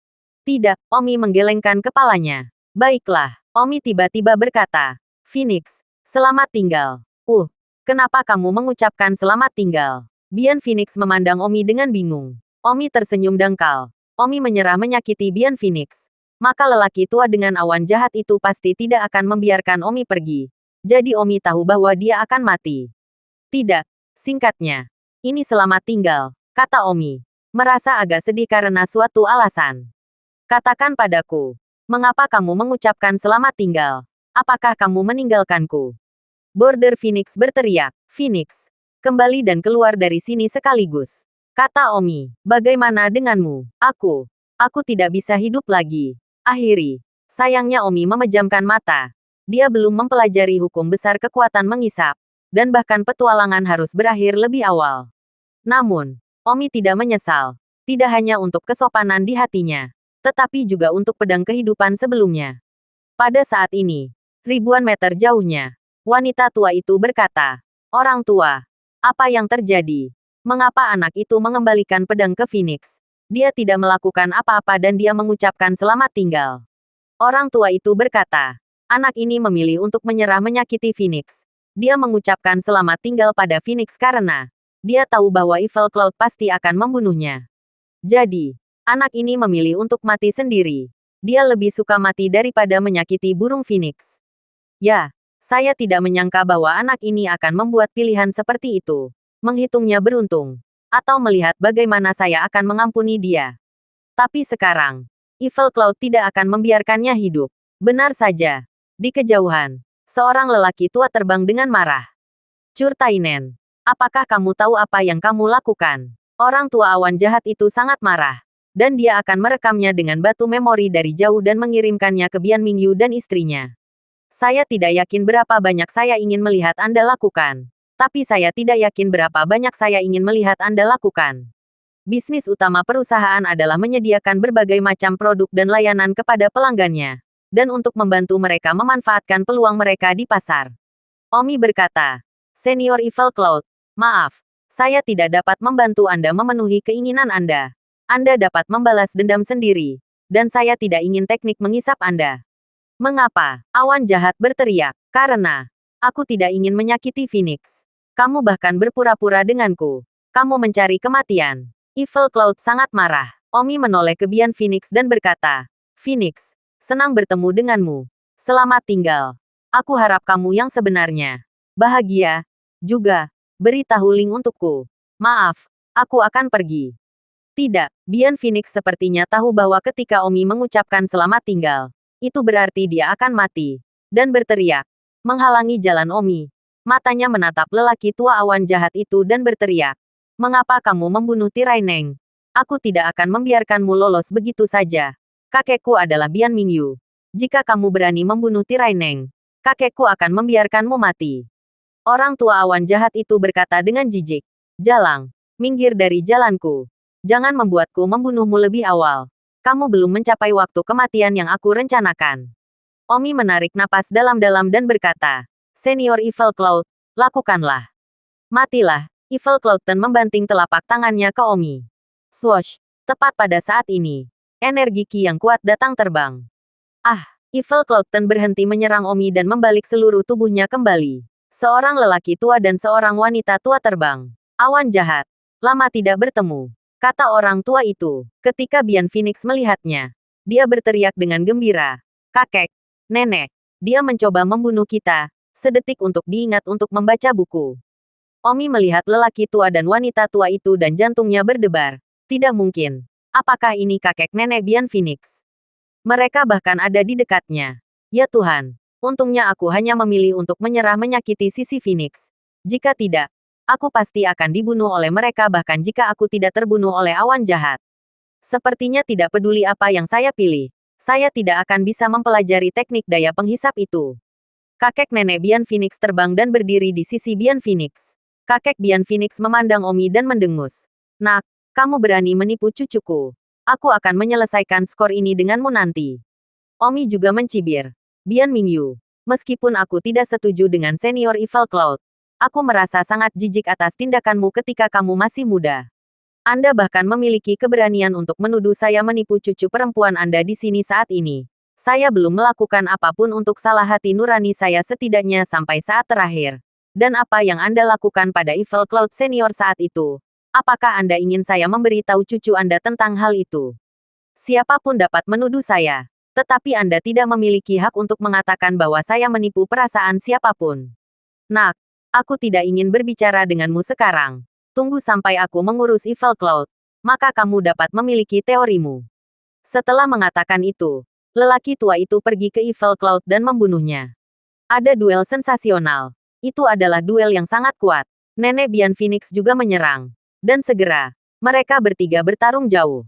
Tidak, Omi menggelengkan kepalanya. Baiklah, Omi tiba-tiba berkata, Phoenix, selamat tinggal. Kenapa kamu mengucapkan selamat tinggal? Bian Phoenix memandang Omi dengan bingung. Omi tersenyum dangkal. Omi menyerah menyakiti Bian Phoenix. Maka lelaki tua dengan awan jahat itu pasti tidak akan membiarkan Omi pergi. Jadi Omi tahu bahwa dia akan mati. Tidak. Singkatnya. Ini selamat tinggal, kata Omi. Merasa agak sedih karena suatu alasan. Katakan padaku. Mengapa kamu mengucapkan selamat tinggal? Apakah kamu meninggalkanku? Border Phoenix berteriak. Phoenix. Kembali dan keluar dari sini sekaligus. Kata Omi. Bagaimana denganmu? Aku tidak bisa hidup lagi. Akhiri. Sayangnya Omi memejamkan mata. Dia belum mempelajari hukum besar kekuatan mengisap. Dan bahkan petualangan harus berakhir lebih awal. Namun, Omi tidak menyesal. Tidak hanya untuk kesopanan di hatinya. Tetapi juga untuk pedang kehidupan sebelumnya. Pada saat ini, ribuan meter jauhnya, wanita tua itu berkata, "Orang tua, apa yang terjadi? Mengapa anak itu mengembalikan pedang ke Phoenix? Dia tidak melakukan apa-apa dan dia mengucapkan selamat tinggal." Orang tua itu berkata, "Anak ini memilih untuk menyerah menyakiti Phoenix. Dia mengucapkan selamat tinggal pada Phoenix karena dia tahu bahwa Evil Cloud pasti akan membunuhnya. Jadi, anak ini memilih untuk mati sendiri. Dia lebih suka mati daripada menyakiti burung Phoenix." Ya, saya tidak menyangka bahwa anak ini akan membuat pilihan seperti itu. Menghitungnya beruntung. Atau melihat bagaimana saya akan mengampuni dia. Tapi sekarang, Evil Cloud tidak akan membiarkannya hidup. Benar saja. Di kejauhan, seorang lelaki tua terbang dengan marah. "Curtainen, apakah kamu tahu apa yang kamu lakukan?" Orang tua awan jahat itu sangat marah. Dan dia akan merekamnya dengan batu memori dari jauh dan mengirimkannya ke Bian Mingyu dan istrinya. "Saya tidak yakin berapa banyak saya ingin melihat Anda lakukan. Tapi saya tidak yakin berapa banyak saya ingin melihat Anda lakukan." Bisnis utama perusahaan adalah menyediakan berbagai macam produk dan layanan kepada pelanggannya. Dan untuk membantu mereka memanfaatkan peluang mereka di pasar. Omi berkata, "Senior Evil Cloud, maaf. Saya tidak dapat membantu Anda memenuhi keinginan Anda. Anda dapat membalas dendam sendiri. Dan saya tidak ingin teknik mengisap Anda." "Mengapa?" Awan jahat berteriak. "Karena aku tidak ingin menyakiti Phoenix. Kamu bahkan berpura-pura denganku. Kamu mencari kematian." Evil Cloud sangat marah. Omi menoleh ke Bian Phoenix dan berkata, "Phoenix, senang bertemu denganmu. Selamat tinggal. Aku harap kamu yang sebenarnya bahagia. Juga, beritahu Ling untukku. Maaf, aku akan pergi." Tidak, Bian Phoenix sepertinya tahu bahwa ketika Omi mengucapkan selamat tinggal, itu berarti dia akan mati. Dan berteriak, menghalangi jalan Omi. Matanya menatap lelaki tua awan jahat itu dan berteriak, "Mengapa kamu membunuh Tirai Neng? Aku tidak akan membiarkanmu lolos begitu saja. Kakekku adalah Bian Mingyu. Jika kamu berani membunuh Tirai Neng, kakekku akan membiarkanmu mati." Orang tua awan jahat itu berkata dengan jijik, "Jalang, minggir dari jalanku. Jangan membuatku membunuhmu lebih awal. Kamu belum mencapai waktu kematian yang aku rencanakan." Omi menarik napas dalam-dalam dan berkata, "Senior Evil Cloud, lakukanlah. Matilah." Evil Cloudton membanting telapak tangannya ke Omi. Swoosh! Tepat pada saat ini, energi Ki yang kuat datang terbang. Evil Cloudton berhenti menyerang Omi dan membalik seluruh tubuhnya kembali. Seorang lelaki tua dan seorang wanita tua terbang. "Awan jahat. Lama tidak bertemu," kata orang tua itu. Ketika Bian Phoenix melihatnya, dia berteriak dengan gembira. "Kakek, nenek, dia mencoba membunuh kita. Sedetik untuk diingat untuk membaca buku." Omi melihat lelaki tua dan wanita tua itu dan jantungnya berdebar. Tidak mungkin. Apakah ini kakek nenek Bian Phoenix? Mereka bahkan ada di dekatnya. Ya Tuhan, untungnya aku hanya memilih untuk menyerah menyakiti sisi Phoenix. Jika tidak, aku pasti akan dibunuh oleh mereka bahkan jika aku tidak terbunuh oleh awan jahat. Sepertinya tidak peduli apa yang saya pilih. Saya tidak akan bisa mempelajari teknik daya penghisap itu. Kakek nenek Bian Phoenix terbang dan berdiri di sisi Bian Phoenix. Kakek Bian Phoenix memandang Omi dan mendengus. "Nak, kamu berani menipu cucuku. Aku akan menyelesaikan skor ini denganmu nanti." Omi juga mencibir. "Bian Mingyu, meskipun aku tidak setuju dengan senior Evil Cloud, aku merasa sangat jijik atas tindakanmu ketika kamu masih muda. Anda bahkan memiliki keberanian untuk menuduh saya menipu cucu perempuan Anda di sini saat ini. Saya belum melakukan apapun untuk salah hati nurani saya setidaknya sampai saat terakhir. Dan apa yang Anda lakukan pada Evil Cloud Senior saat itu? Apakah Anda ingin saya memberitahu cucu Anda tentang hal itu? Siapapun dapat menuduh saya. Tetapi Anda tidak memiliki hak untuk mengatakan bahwa saya menipu perasaan siapapun. Nak, aku tidak ingin berbicara denganmu sekarang. Tunggu sampai aku mengurus Evil Cloud. Maka kamu dapat memiliki teorimu. Setelah mengatakan itu, lelaki tua itu pergi ke Evil Cloud dan membunuhnya. Ada duel sensasional. Itu adalah duel yang sangat kuat. Nenek Bian Phoenix juga menyerang. Dan segera, mereka bertiga bertarung jauh.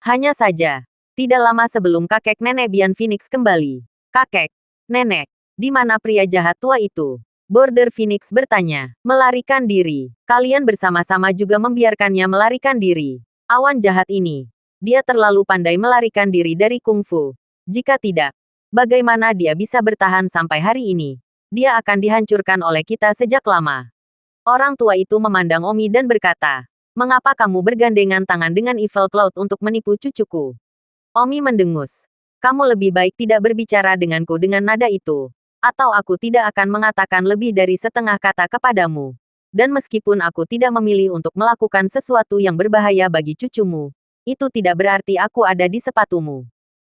Hanya saja, tidak lama sebelum kakek nenek Bian Phoenix kembali. Kakek, nenek, di mana pria jahat tua itu? Border Phoenix bertanya. Melarikan diri. Kalian bersama-sama juga membiarkannya melarikan diri. Awan jahat ini. Dia terlalu pandai melarikan diri dari kungfu. Jika tidak, bagaimana dia bisa bertahan sampai hari ini? Dia akan dihancurkan oleh kita sejak lama. Orang tua itu memandang Omi dan berkata, "Mengapa kamu bergandengan tangan dengan Evil Cloud untuk menipu cucuku?" Omi mendengus. "Kamu lebih baik tidak berbicara denganku dengan nada itu. Atau aku tidak akan mengatakan lebih dari setengah kata kepadamu. Dan meskipun aku tidak memilih untuk melakukan sesuatu yang berbahaya bagi cucumu, itu tidak berarti aku ada di sepatumu.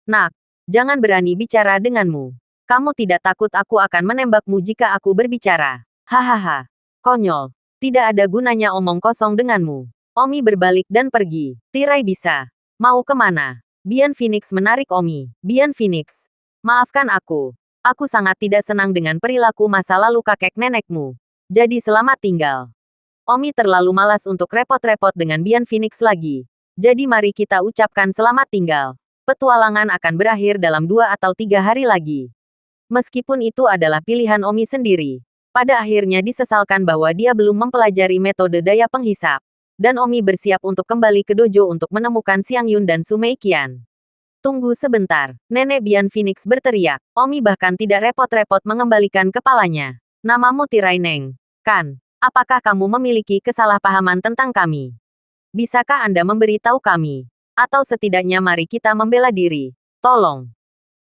Nak, jangan berani bicara denganmu. Kamu tidak takut aku akan menembakmu jika aku berbicara. Hahaha. Konyol. Tidak ada gunanya omong kosong denganmu." Omi berbalik dan pergi. Tirai bisa. Mau kemana? Bian Phoenix menarik Omi. Bian Phoenix. Maafkan aku. Aku sangat tidak senang dengan perilaku masa lalu kakek nenekmu. Jadi selamat tinggal. Omi terlalu malas untuk repot-repot dengan Bian Phoenix lagi. Jadi mari kita ucapkan selamat tinggal. Petualangan akan berakhir dalam 2 atau 3 hari lagi. Meskipun itu adalah pilihan Omi sendiri, pada akhirnya disesalkan bahwa dia belum mempelajari metode daya penghisap. Dan Omi bersiap untuk kembali ke dojo untuk menemukan Xiang Yun dan Su Meiqian. Tunggu sebentar, Nenek Bian Phoenix berteriak. Omi bahkan tidak repot-repot mengembalikan kepalanya. Namamu Tirai Neng, kan? Apakah kamu memiliki kesalahpahaman tentang kami? Bisakah Anda memberitahu kami? Atau setidaknya mari kita membela diri. Tolong.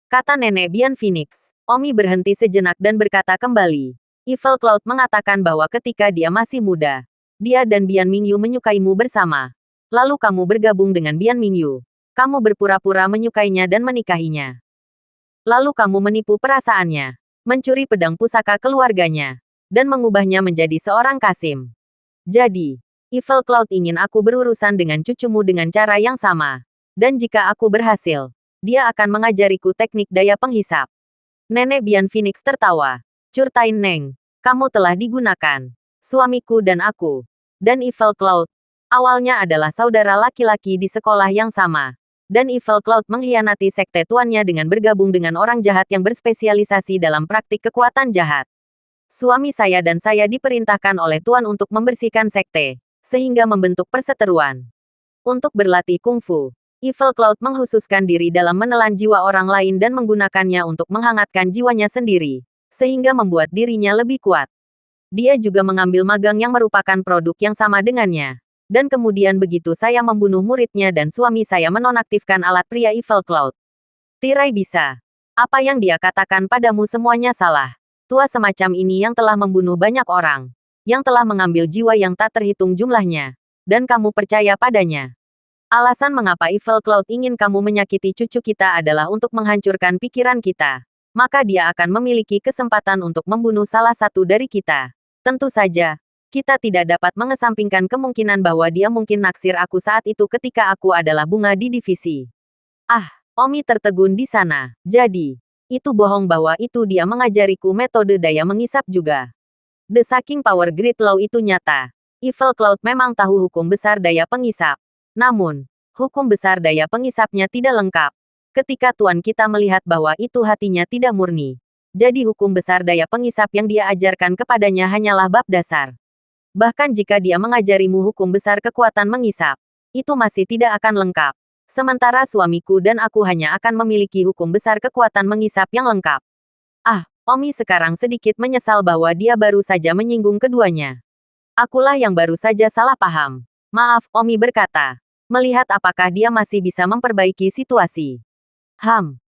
Kata Nenek Bian Phoenix. Omi berhenti sejenak dan berkata kembali. Evil Cloud mengatakan bahwa ketika dia masih muda, dia dan Bian Mingyu menyukaimu bersama. Lalu kamu bergabung dengan Bian Mingyu. Kamu berpura-pura menyukainya dan menikahinya. Lalu kamu menipu perasaannya, mencuri pedang pusaka keluarganya, dan mengubahnya menjadi seorang kasim. Jadi, Evil Cloud ingin aku berurusan dengan cucumu dengan cara yang sama. Dan jika aku berhasil, dia akan mengajariku teknik daya penghisap. Nenek Bian Phoenix tertawa. Curtain Neng, kamu telah digunakan. Suamiku dan aku. Dan Evil Cloud. Awalnya adalah saudara laki-laki di sekolah yang sama. Dan Evil Cloud mengkhianati sekte tuannya dengan bergabung dengan orang jahat yang berspesialisasi dalam praktik kekuatan jahat. Suami saya dan saya diperintahkan oleh tuan untuk membersihkan sekte, sehingga membentuk perseteruan. Untuk berlatih kungfu, Evil Cloud menghususkan diri dalam menelan jiwa orang lain dan menggunakannya untuk menghangatkan jiwanya sendiri, sehingga membuat dirinya lebih kuat. Dia juga mengambil magang yang merupakan produk yang sama dengannya. Dan kemudian begitu saya membunuh muridnya dan suami saya menonaktifkan alat pria Evil Cloud. Tirai bisa. Apa yang dia katakan padamu semuanya salah. Tua semacam ini yang telah membunuh banyak orang. Yang telah mengambil jiwa yang tak terhitung jumlahnya. Dan kamu percaya padanya. Alasan mengapa Evil Cloud ingin kamu menyakiti cucu kita adalah untuk menghancurkan pikiran kita. Maka dia akan memiliki kesempatan untuk membunuh salah satu dari kita. Tentu saja, kita tidak dapat mengesampingkan kemungkinan bahwa dia mungkin naksir aku saat itu ketika aku adalah bunga di divisi. Ah, Omi tertegun di sana. Jadi, itu bohong bahwa itu dia mengajariku metode daya mengisap juga. The Sucking Power Grid Law itu nyata. Evil Cloud memang tahu hukum besar daya pengisap. Namun, hukum besar daya pengisapnya tidak lengkap. Ketika tuan kita melihat bahwa itu hatinya tidak murni. Jadi hukum besar daya pengisap yang dia ajarkan kepadanya hanyalah bab dasar. Bahkan jika dia mengajarimu hukum besar kekuatan mengisap, itu masih tidak akan lengkap. Sementara suamiku dan aku hanya akan memiliki hukum besar kekuatan mengisap yang lengkap. Ah, Omi sekarang sedikit menyesal bahwa dia baru saja menyinggung keduanya. Akulah yang baru saja salah paham. Maaf, Omi berkata. Melihat apakah dia masih bisa memperbaiki situasi.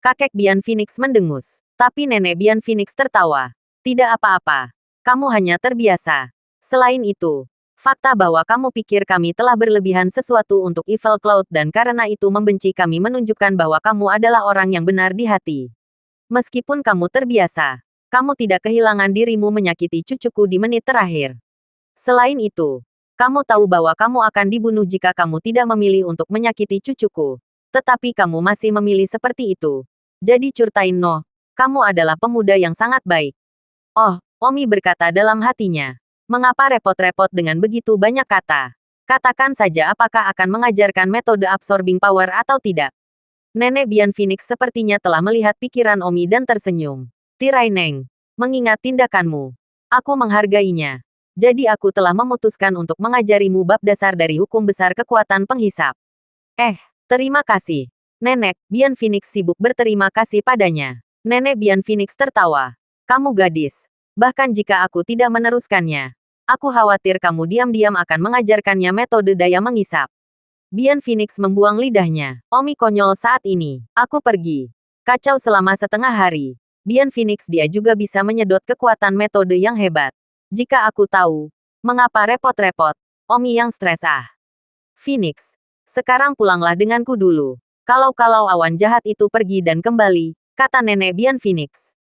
Kakek Bian Phoenix mendengus. Tapi Nenek Bian Phoenix tertawa. Tidak apa-apa. Kamu hanya terbiasa. Selain itu, fakta bahwa kamu pikir kami telah berlebihan sesuatu untuk Evil Cloud dan karena itu membenci kami menunjukkan bahwa kamu adalah orang yang benar di hati. Meskipun kamu terbiasa, kamu tidak kehilangan dirimu menyakiti cucuku di menit terakhir. Selain itu, kamu tahu bahwa kamu akan dibunuh jika kamu tidak memilih untuk menyakiti cucuku. Tetapi kamu masih memilih seperti itu. Jadi Curtain No, kamu adalah pemuda yang sangat baik. Oh, Omi berkata dalam hatinya. Mengapa repot-repot dengan begitu banyak kata? Katakan saja apakah akan mengajarkan metode absorbing power atau tidak. Nenek Bian Phoenix sepertinya telah melihat pikiran Omi dan tersenyum. Tirai Neng, mengingat tindakanmu, aku menghargainya. Jadi aku telah memutuskan untuk mengajarimu bab dasar dari hukum besar kekuatan penghisap. Terima kasih. Nenek Bian Phoenix sibuk berterima kasih padanya. Nenek Bian Phoenix tertawa. Kamu gadis. Bahkan jika aku tidak meneruskannya, aku khawatir kamu diam-diam akan mengajarkannya metode daya mengisap. Bian Phoenix membuang lidahnya. Omi konyol saat ini. Aku pergi. Kacau selama setengah hari. Bian Phoenix dia juga bisa menyedot kekuatan metode yang hebat. Jika aku tahu, mengapa repot-repot? Omi yang stres Phoenix, sekarang pulanglah denganku dulu. Kalau awan jahat itu pergi dan kembali, kata nenek Bian Phoenix.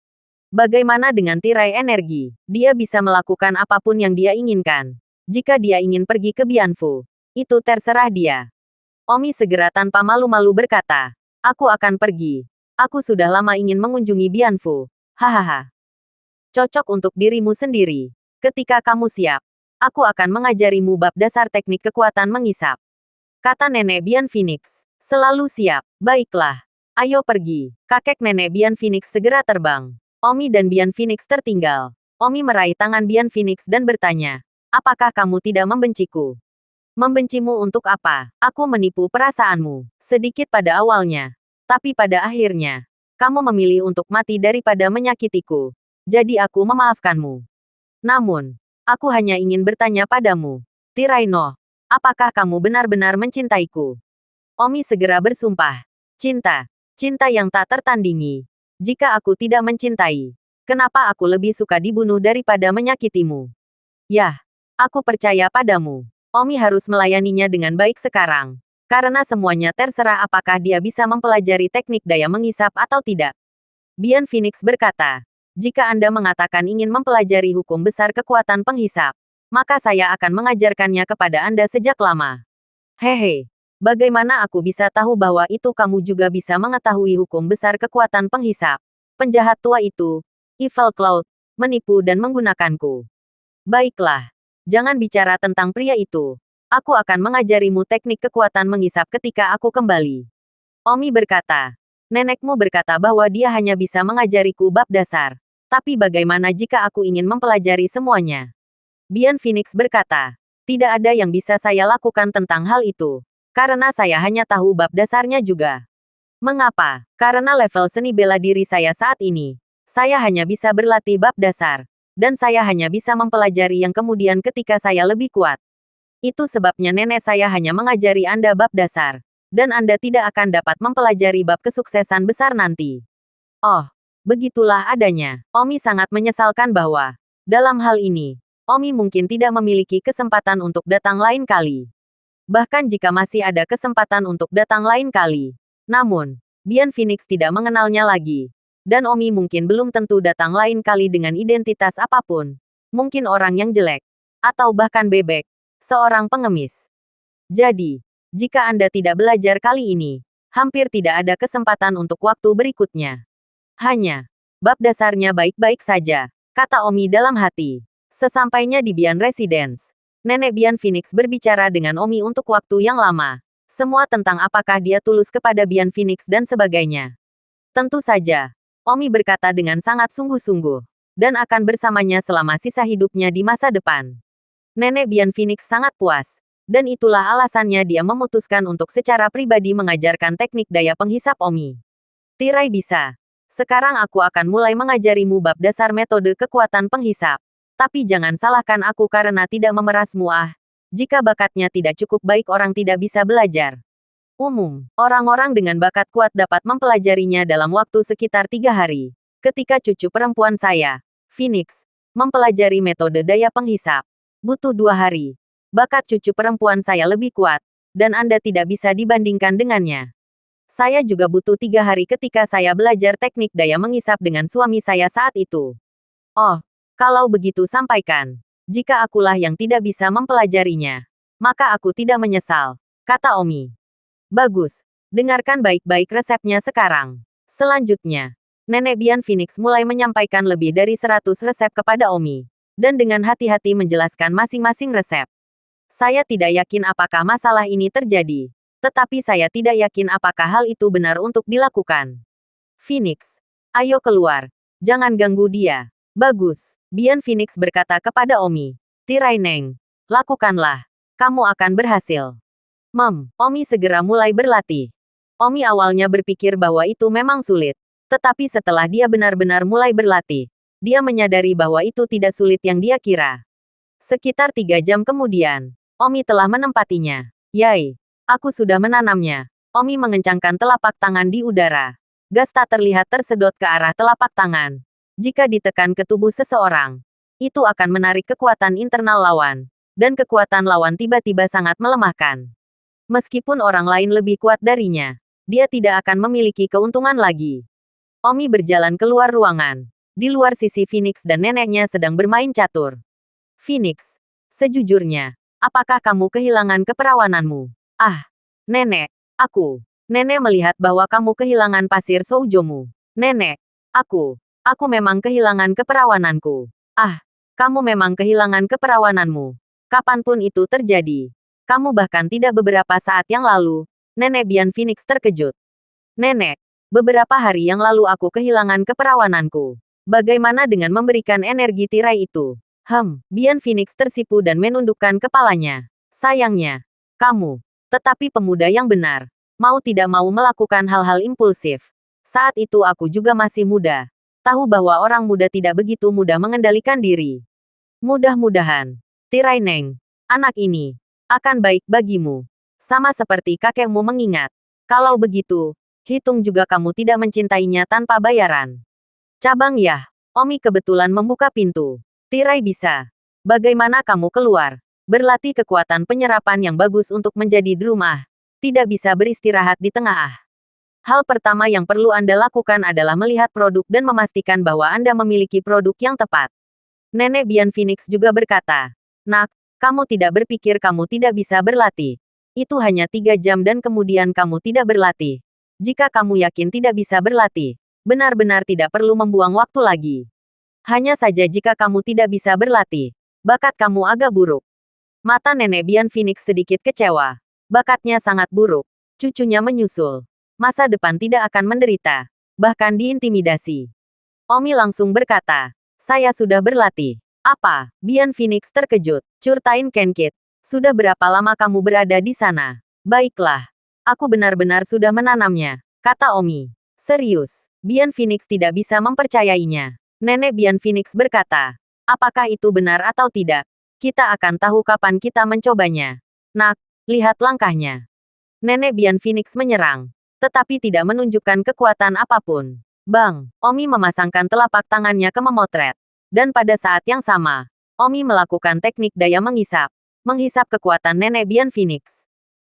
Bagaimana dengan tirai energi? Dia bisa melakukan apapun yang dia inginkan. Jika dia ingin pergi ke Bianfu, itu terserah dia. Omi segera tanpa malu-malu berkata, aku akan pergi. Aku sudah lama ingin mengunjungi Bianfu. Hahaha. Cocok untuk dirimu sendiri. Ketika kamu siap, aku akan mengajarimu bab dasar teknik kekuatan mengisap. Kata nenek Bian Phoenix. Selalu siap. Baiklah. Ayo pergi. Kakek nenek Bian Phoenix segera terbang. Omi dan Bian Phoenix tertinggal. Omi meraih tangan Bian Phoenix dan bertanya, apakah kamu tidak membenciku? Membencimu untuk apa? Aku menipu perasaanmu. Sedikit pada awalnya. Tapi pada akhirnya, kamu memilih untuk mati daripada menyakitiku. Jadi aku memaafkanmu. Namun, aku hanya ingin bertanya padamu. Tirai No, apakah kamu benar-benar mencintaiku? Omi segera bersumpah. Cinta. Cinta yang tak tertandingi. Jika aku tidak mencintai, kenapa aku lebih suka dibunuh daripada menyakitimu? Yah, aku percaya padamu. Omi harus melayaninya dengan baik sekarang. Karena semuanya terserah apakah dia bisa mempelajari teknik daya mengisap atau tidak. Bian Phoenix berkata, jika Anda mengatakan ingin mempelajari hukum besar kekuatan penghisap, maka saya akan mengajarkannya kepada Anda sejak lama. Hehe. Bagaimana aku bisa tahu bahwa itu kamu juga bisa mengetahui hukum besar kekuatan penghisap? Penjahat tua itu, Evil Cloud, menipu dan menggunakanku. Baiklah. Jangan bicara tentang pria itu. Aku akan mengajarimu teknik kekuatan mengisap ketika aku kembali. Omi berkata. Nenekmu berkata bahwa dia hanya bisa mengajariku bab dasar. Tapi bagaimana jika aku ingin mempelajari semuanya? Bian Phoenix berkata. Tidak ada yang bisa saya lakukan tentang hal itu. Karena saya hanya tahu bab dasarnya juga. Mengapa? Karena level seni bela diri saya saat ini. Saya hanya bisa berlatih bab dasar. Dan saya hanya bisa mempelajari yang kemudian ketika saya lebih kuat. Itu sebabnya nenek saya hanya mengajari Anda bab dasar. Dan Anda tidak akan dapat mempelajari bab kesuksesan besar nanti. Oh, begitulah adanya. Omi sangat menyesalkan bahwa, dalam hal ini, Omi mungkin tidak memiliki kesempatan untuk datang lain kali. Bahkan jika masih ada kesempatan untuk datang lain kali. Namun, Bian Phoenix tidak mengenalnya lagi. Dan Omi mungkin belum tentu datang lain kali dengan identitas apapun. Mungkin orang yang jelek. Atau bahkan bebek. Seorang pengemis. Jadi, jika Anda tidak belajar kali ini, hampir tidak ada kesempatan untuk waktu berikutnya. Hanya, bab dasarnya baik-baik saja, kata Omi dalam hati. Sesampainya di Bian Residence, Nenek Bian Phoenix berbicara dengan Omi untuk waktu yang lama. Semua tentang apakah dia tulus kepada Bian Phoenix dan sebagainya. Tentu saja, Omi berkata dengan sangat sungguh-sungguh. Dan akan bersamanya selama sisa hidupnya di masa depan. Nenek Bian Phoenix sangat puas. Dan itulah alasannya dia memutuskan untuk secara pribadi mengajarkan teknik daya penghisap Omi. Tirai bisa. Sekarang aku akan mulai mengajarimu bab dasar metode kekuatan penghisap. Tapi jangan salahkan aku karena tidak memerasmu Jika bakatnya tidak cukup baik orang tidak bisa belajar. Orang-orang dengan bakat kuat dapat mempelajarinya dalam waktu sekitar 3 hari. Ketika cucu perempuan saya, Phoenix, Mempelajari metode daya penghisap. Butuh 2 hari. Bakat cucu perempuan saya lebih kuat, dan Anda tidak bisa dibandingkan dengannya. Saya juga butuh 3 hari ketika saya belajar teknik daya mengisap dengan suami saya saat itu. Oh, kalau begitu sampaikan. Jika akulah yang tidak bisa mempelajarinya, maka aku tidak menyesal, kata Omi. Bagus. Dengarkan baik-baik resepnya sekarang. Selanjutnya, Nenek Bian Phoenix mulai menyampaikan lebih dari 100 resep kepada Omi, dan dengan hati-hati menjelaskan masing-masing resep. Saya tidak yakin apakah masalah ini terjadi, tetapi saya tidak yakin apakah hal itu benar untuk dilakukan. Phoenix, ayo keluar. Jangan ganggu dia. Bagus, Bian Phoenix berkata kepada Omi. Tirai Neng, lakukanlah. Kamu akan berhasil. Omi segera mulai berlatih. Omi awalnya berpikir bahwa itu memang sulit. Tetapi setelah dia benar-benar mulai berlatih, dia menyadari bahwa itu tidak sulit yang dia kira. Sekitar 3 jam kemudian, Omi telah menempatinya. Yai, aku sudah menanamnya. Omi mengencangkan telapak tangan di udara. Gas tak terlihat tersedot ke arah telapak tangan. Jika ditekan ke tubuh seseorang, itu akan menarik kekuatan internal lawan, dan kekuatan lawan tiba-tiba sangat melemahkan. Meskipun orang lain lebih kuat darinya, dia tidak akan memiliki keuntungan lagi. Omi berjalan keluar ruangan. Di luar sisi Phoenix dan neneknya sedang bermain catur. Phoenix, sejujurnya, apakah kamu kehilangan keperawananmu? Ah, nenek, aku. Nenek melihat bahwa kamu kehilangan pasir soujomu. Nenek, aku memang kehilangan keperawananku. Ah, kamu memang kehilangan keperawananmu. Kapanpun itu terjadi. Kamu bahkan tidak beberapa saat yang lalu. Nenek Bian Phoenix terkejut. Nenek, beberapa hari yang lalu aku kehilangan keperawananku. Bagaimana dengan memberikan energi tirai itu? Bian Phoenix tersipu dan menundukkan kepalanya. Sayangnya, kamu, tetapi pemuda yang benar, mau tidak mau melakukan hal-hal impulsif. Saat itu aku juga masih muda. Tahu bahwa orang muda tidak begitu mudah mengendalikan diri. Mudah-mudahan, Tirai Neng, anak ini, akan baik bagimu. Sama seperti kakekmu mengingat. Kalau begitu, hitung juga kamu tidak mencintainya tanpa bayaran. Cabang Yah, Omi kebetulan membuka pintu. Tirai bisa. Bagaimana kamu keluar? Berlatih kekuatan penyerapan yang bagus untuk menjadi drum ah. Tidak bisa beristirahat di tengah ah. Hal pertama yang perlu Anda lakukan adalah melihat produk dan memastikan bahwa Anda memiliki produk yang tepat. Nenek Bian Phoenix juga berkata, Nak, kamu tidak berpikir kamu tidak bisa berlatih. Itu hanya 3 jam dan kemudian kamu tidak berlatih. Jika kamu yakin tidak bisa berlatih, benar-benar tidak perlu membuang waktu lagi. Hanya saja jika kamu tidak bisa berlatih, bakat kamu agak buruk. Mata Nenek Bian Phoenix sedikit kecewa. Bakatnya sangat buruk. Cucunya menyusul. Masa depan tidak akan menderita. Bahkan diintimidasi. Omi langsung berkata, saya sudah berlatih. Apa? Bian Phoenix terkejut. Curtain Kenkit. Sudah berapa lama kamu berada di sana? Baiklah. Aku benar-benar sudah menanamnya, kata Omi. Serius. Bian Phoenix tidak bisa mempercayainya. Nenek Bian Phoenix berkata, apakah itu benar atau tidak? Kita akan tahu kapan kita mencobanya. Nak, lihat langkahnya. Nenek Bian Phoenix menyerang, tetapi tidak menunjukkan kekuatan apapun. Bang, Omi memasangkan telapak tangannya ke memotret. Dan pada saat yang sama, Omi melakukan teknik daya menghisap kekuatan Nenek Bian Phoenix.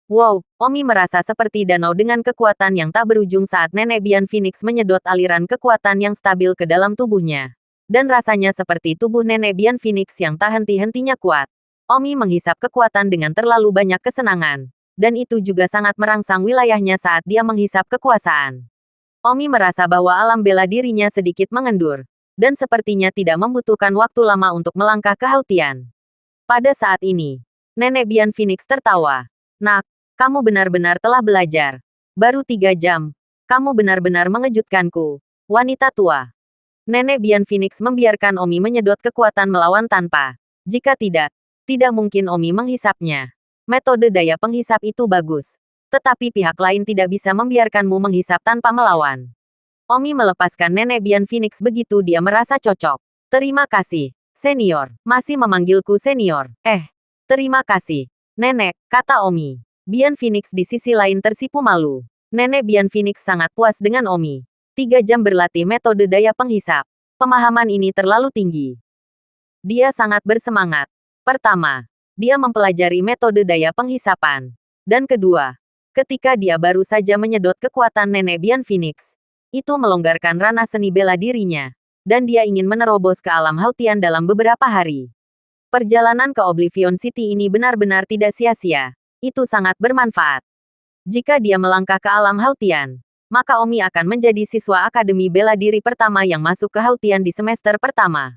Wow, Omi merasa seperti danau dengan kekuatan yang tak berujung saat Nenek Bian Phoenix menyedot aliran kekuatan yang stabil ke dalam tubuhnya. Dan rasanya seperti tubuh Nenek Bian Phoenix yang tak henti-hentinya kuat. Omi menghisap kekuatan dengan terlalu banyak kesenangan. Dan itu juga sangat merangsang wilayahnya saat dia menghisap kekuasaan. Omi merasa bahwa alam bela dirinya sedikit mengendur. Dan sepertinya tidak membutuhkan waktu lama untuk melangkah ke Hautian. Pada saat ini, Nenek Bian Phoenix tertawa. Nak, kamu benar-benar telah belajar. Baru 3 jam. Kamu benar-benar mengejutkanku. Wanita tua. Nenek Bian Phoenix membiarkan Omi menyedot kekuatan melawan tanpa. Jika tidak mungkin Omi menghisapnya. Metode daya penghisap itu bagus. Tetapi pihak lain tidak bisa membiarkanmu menghisap tanpa melawan. Omi melepaskan Nenek Bian Phoenix begitu dia merasa cocok. Terima kasih, senior. Masih memanggilku senior. Terima kasih, Nenek, kata Omi. Bian Phoenix di sisi lain tersipu malu. Nenek Bian Phoenix sangat puas dengan Omi. 3 jam berlatih metode daya penghisap. Pemahaman ini terlalu tinggi. Dia sangat bersemangat. Pertama, dia mempelajari metode daya penghisapan. Dan kedua, ketika dia baru saja menyedot kekuatan Nenek Bian Phoenix, itu melonggarkan ranah seni bela dirinya. Dan dia ingin menerobos ke alam Hautian dalam beberapa hari. Perjalanan ke Oblivion City ini benar-benar tidak sia-sia. Itu sangat bermanfaat. Jika dia melangkah ke alam Hautian, maka Omi akan menjadi siswa Akademi Bela Diri pertama yang masuk ke Hautian di semester pertama.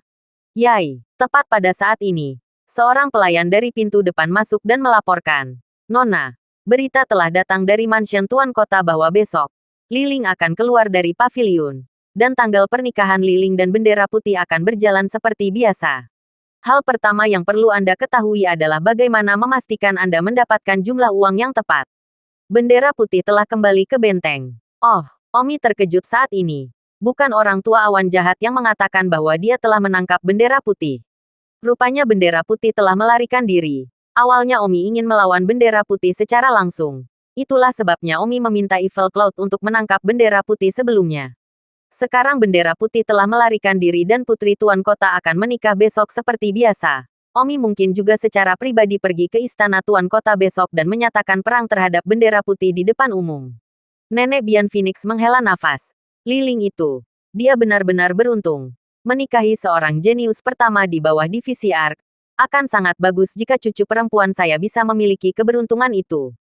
Yai, tepat pada saat ini, seorang pelayan dari pintu depan masuk dan melaporkan. Nona, berita telah datang dari mansion Tuan Kota bahwa besok, Liling akan keluar dari pavilion. Dan tanggal pernikahan Liling dan bendera putih akan berjalan seperti biasa. Hal pertama yang perlu Anda ketahui adalah bagaimana memastikan Anda mendapatkan jumlah uang yang tepat. Bendera putih telah kembali ke benteng. Oh, Omi terkejut saat ini. Bukan orang tua awan jahat yang mengatakan bahwa dia telah menangkap bendera putih. Rupanya bendera putih telah melarikan diri. Awalnya Omi ingin melawan bendera putih secara langsung. Itulah sebabnya Omi meminta Evil Cloud untuk menangkap bendera putih sebelumnya. Sekarang bendera putih telah melarikan diri dan Putri Tuan Kota akan menikah besok seperti biasa. Omi mungkin juga secara pribadi pergi ke istana Tuan Kota besok dan menyatakan perang terhadap bendera putih di depan umum. Nenek Bian Phoenix menghela nafas. Liling itu. Dia benar-benar beruntung. Menikahi seorang jenius pertama di bawah divisi ARK. Akan sangat bagus jika cucu perempuan saya bisa memiliki keberuntungan itu.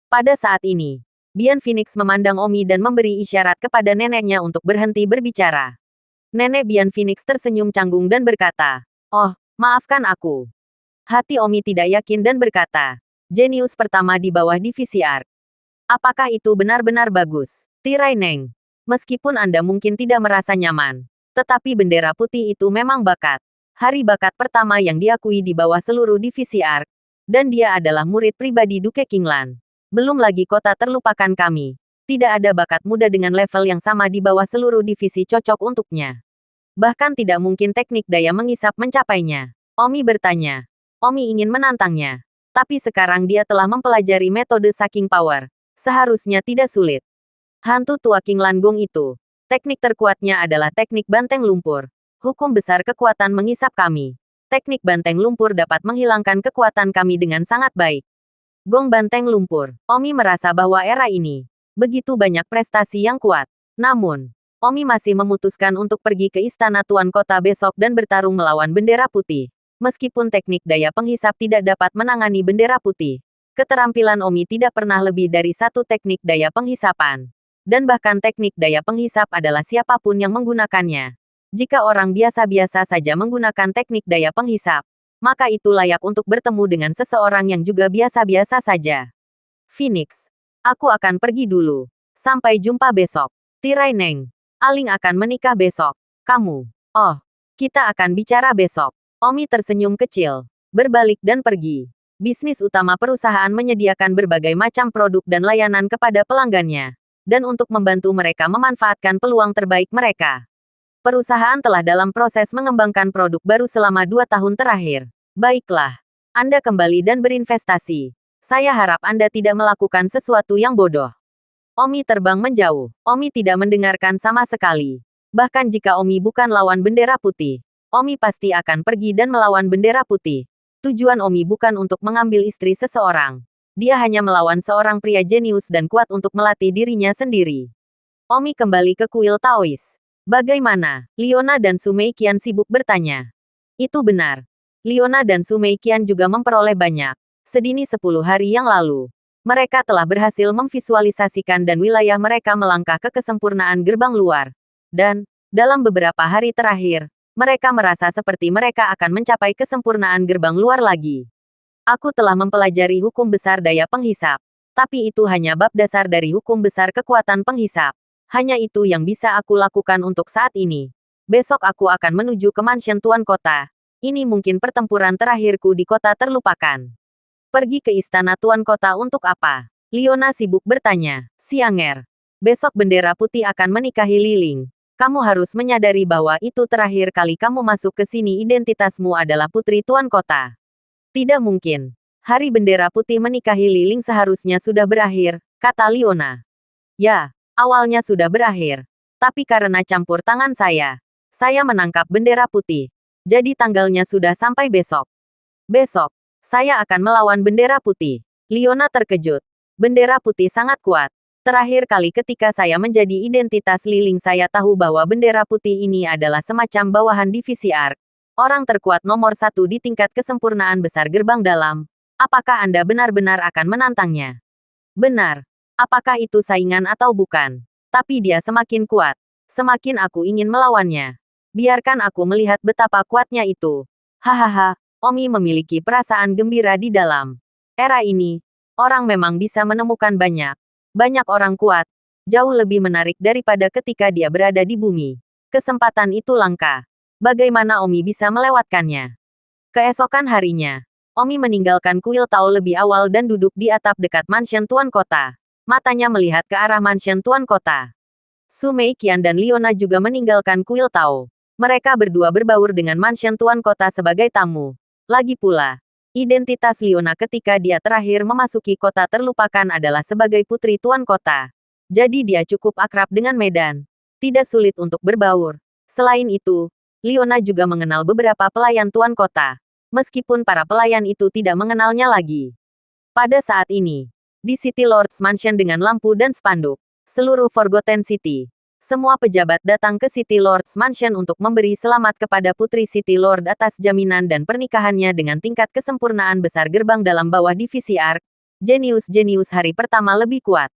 Pada saat ini, Bian Phoenix memandang Omi dan memberi isyarat kepada neneknya untuk berhenti berbicara. Nenek Bian Phoenix tersenyum canggung dan berkata, "Oh, maafkan aku." Hati Omi tidak yakin dan berkata, "Jenius pertama di bawah divisi ARK. Apakah itu benar-benar bagus?" Tirai Neng. Meskipun Anda mungkin tidak merasa nyaman, tetapi bendera putih itu memang bakat. Hari bakat pertama yang diakui di bawah seluruh divisi ARK. Dan dia adalah murid pribadi Duke Kinglan. Belum lagi kota terlupakan kami. Tidak ada bakat muda dengan level yang sama di bawah seluruh divisi cocok untuknya. Bahkan tidak mungkin teknik daya mengisap mencapainya. Omi bertanya. Omi ingin menantangnya. Tapi sekarang dia telah mempelajari metode Sucking Power. Seharusnya tidak sulit. Hantu tua King Langong itu. Teknik terkuatnya adalah teknik banteng lumpur. Hukum besar kekuatan mengisap kami. Teknik banteng lumpur dapat menghilangkan kekuatan kami dengan sangat baik. Gong banteng lumpur. Omi merasa bahwa era ini begitu banyak prestasi yang kuat. Namun, Omi masih memutuskan untuk pergi ke istana Tuan Kota besok dan bertarung melawan bendera putih. Meskipun teknik daya penghisap tidak dapat menangani bendera putih, keterampilan Omi tidak pernah lebih dari satu teknik daya penghisapan. Dan bahkan teknik daya penghisap adalah siapapun yang menggunakannya. Jika orang biasa-biasa saja menggunakan teknik daya penghisap, maka itu layak untuk bertemu dengan seseorang yang juga biasa-biasa saja. Phoenix, aku akan pergi dulu. Sampai jumpa besok. Tirai Neng. Aling akan menikah besok. Kamu. Oh, kita akan bicara besok. Omi tersenyum kecil. Berbalik dan pergi. Bisnis utama perusahaan menyediakan berbagai macam produk dan layanan kepada pelanggannya. Dan untuk membantu mereka memanfaatkan peluang terbaik mereka. Perusahaan telah dalam proses mengembangkan produk baru selama 2 tahun terakhir. Baiklah. Anda kembali dan berinvestasi. Saya harap Anda tidak melakukan sesuatu yang bodoh. Omi terbang menjauh. Omi tidak mendengarkan sama sekali. Bahkan jika Omi bukan lawan bendera putih, Omi pasti akan pergi dan melawan bendera putih. Tujuan Omi bukan untuk mengambil istri seseorang. Dia hanya melawan seorang pria jenius dan kuat untuk melatih dirinya sendiri. Omi kembali ke kuil Taois. Bagaimana? Liona dan Su Meiqian sibuk bertanya. Itu benar. Liona dan Su Meiqian juga memperoleh banyak. Sedini 10 hari yang lalu. Mereka telah berhasil memvisualisasikan dan wilayah mereka melangkah ke kesempurnaan gerbang luar. Dan, dalam beberapa hari terakhir, mereka merasa seperti mereka akan mencapai kesempurnaan gerbang luar lagi. Aku telah mempelajari hukum besar daya penghisap. Tapi itu hanya bab dasar dari hukum besar kekuatan penghisap. Hanya itu yang bisa aku lakukan untuk saat ini. Besok aku akan menuju ke mansion Tuan Kota. Ini mungkin pertempuran terakhirku di kota terlupakan. Pergi ke istana Tuan Kota untuk apa? Liona sibuk bertanya. Xianger. Besok bendera putih akan menikahi Liling. Kamu harus menyadari bahwa itu terakhir kali kamu masuk ke sini. Identitasmu adalah putri Tuan Kota. Tidak mungkin. Hari bendera putih menikahi Liling seharusnya sudah berakhir, kata Liona. Ya, awalnya sudah berakhir. Tapi karena campur tangan saya menangkap bendera putih. Jadi tanggalnya sudah sampai besok. Besok, saya akan melawan bendera putih. Leona terkejut. Bendera putih sangat kuat. Terakhir kali ketika saya menjadi identitas Liling saya tahu bahwa bendera putih ini adalah semacam bawahan divisi ARK. Orang terkuat nomor 1 di tingkat kesempurnaan besar gerbang dalam. Apakah Anda benar-benar akan menantangnya? Benar. Apakah itu saingan atau bukan? Tapi dia semakin kuat. Semakin aku ingin melawannya. Biarkan aku melihat betapa kuatnya itu. Hahaha, Omi memiliki perasaan gembira di dalam. Era ini, orang memang bisa menemukan banyak orang kuat, jauh lebih menarik daripada ketika dia berada di bumi. Kesempatan itu langka. Bagaimana Omi bisa melewatkannya? Keesokan harinya, Omi meninggalkan kuil Tao lebih awal dan duduk di atap dekat mansion Tuan Kota. Matanya melihat ke arah mansion Tuan Kota. Su Meiqian dan Leona juga meninggalkan kuil Tao. Mereka berdua berbaur dengan mansion Tuan Kota sebagai tamu. Lagi pula, identitas Leona ketika dia terakhir memasuki kota terlupakan adalah sebagai putri Tuan Kota. Jadi dia cukup akrab dengan medan. Tidak sulit untuk berbaur. Selain itu, Leona juga mengenal beberapa pelayan Tuan Kota. Meskipun para pelayan itu tidak mengenalnya lagi. Pada saat ini, di City Lords Mansion dengan lampu dan spanduk, seluruh Forgotten City, semua pejabat datang ke City Lords Mansion untuk memberi selamat kepada Putri City Lord atas jaminan dan pernikahannya dengan tingkat kesempurnaan besar gerbang dalam bawah divisi ARK. Jenius hari pertama lebih kuat.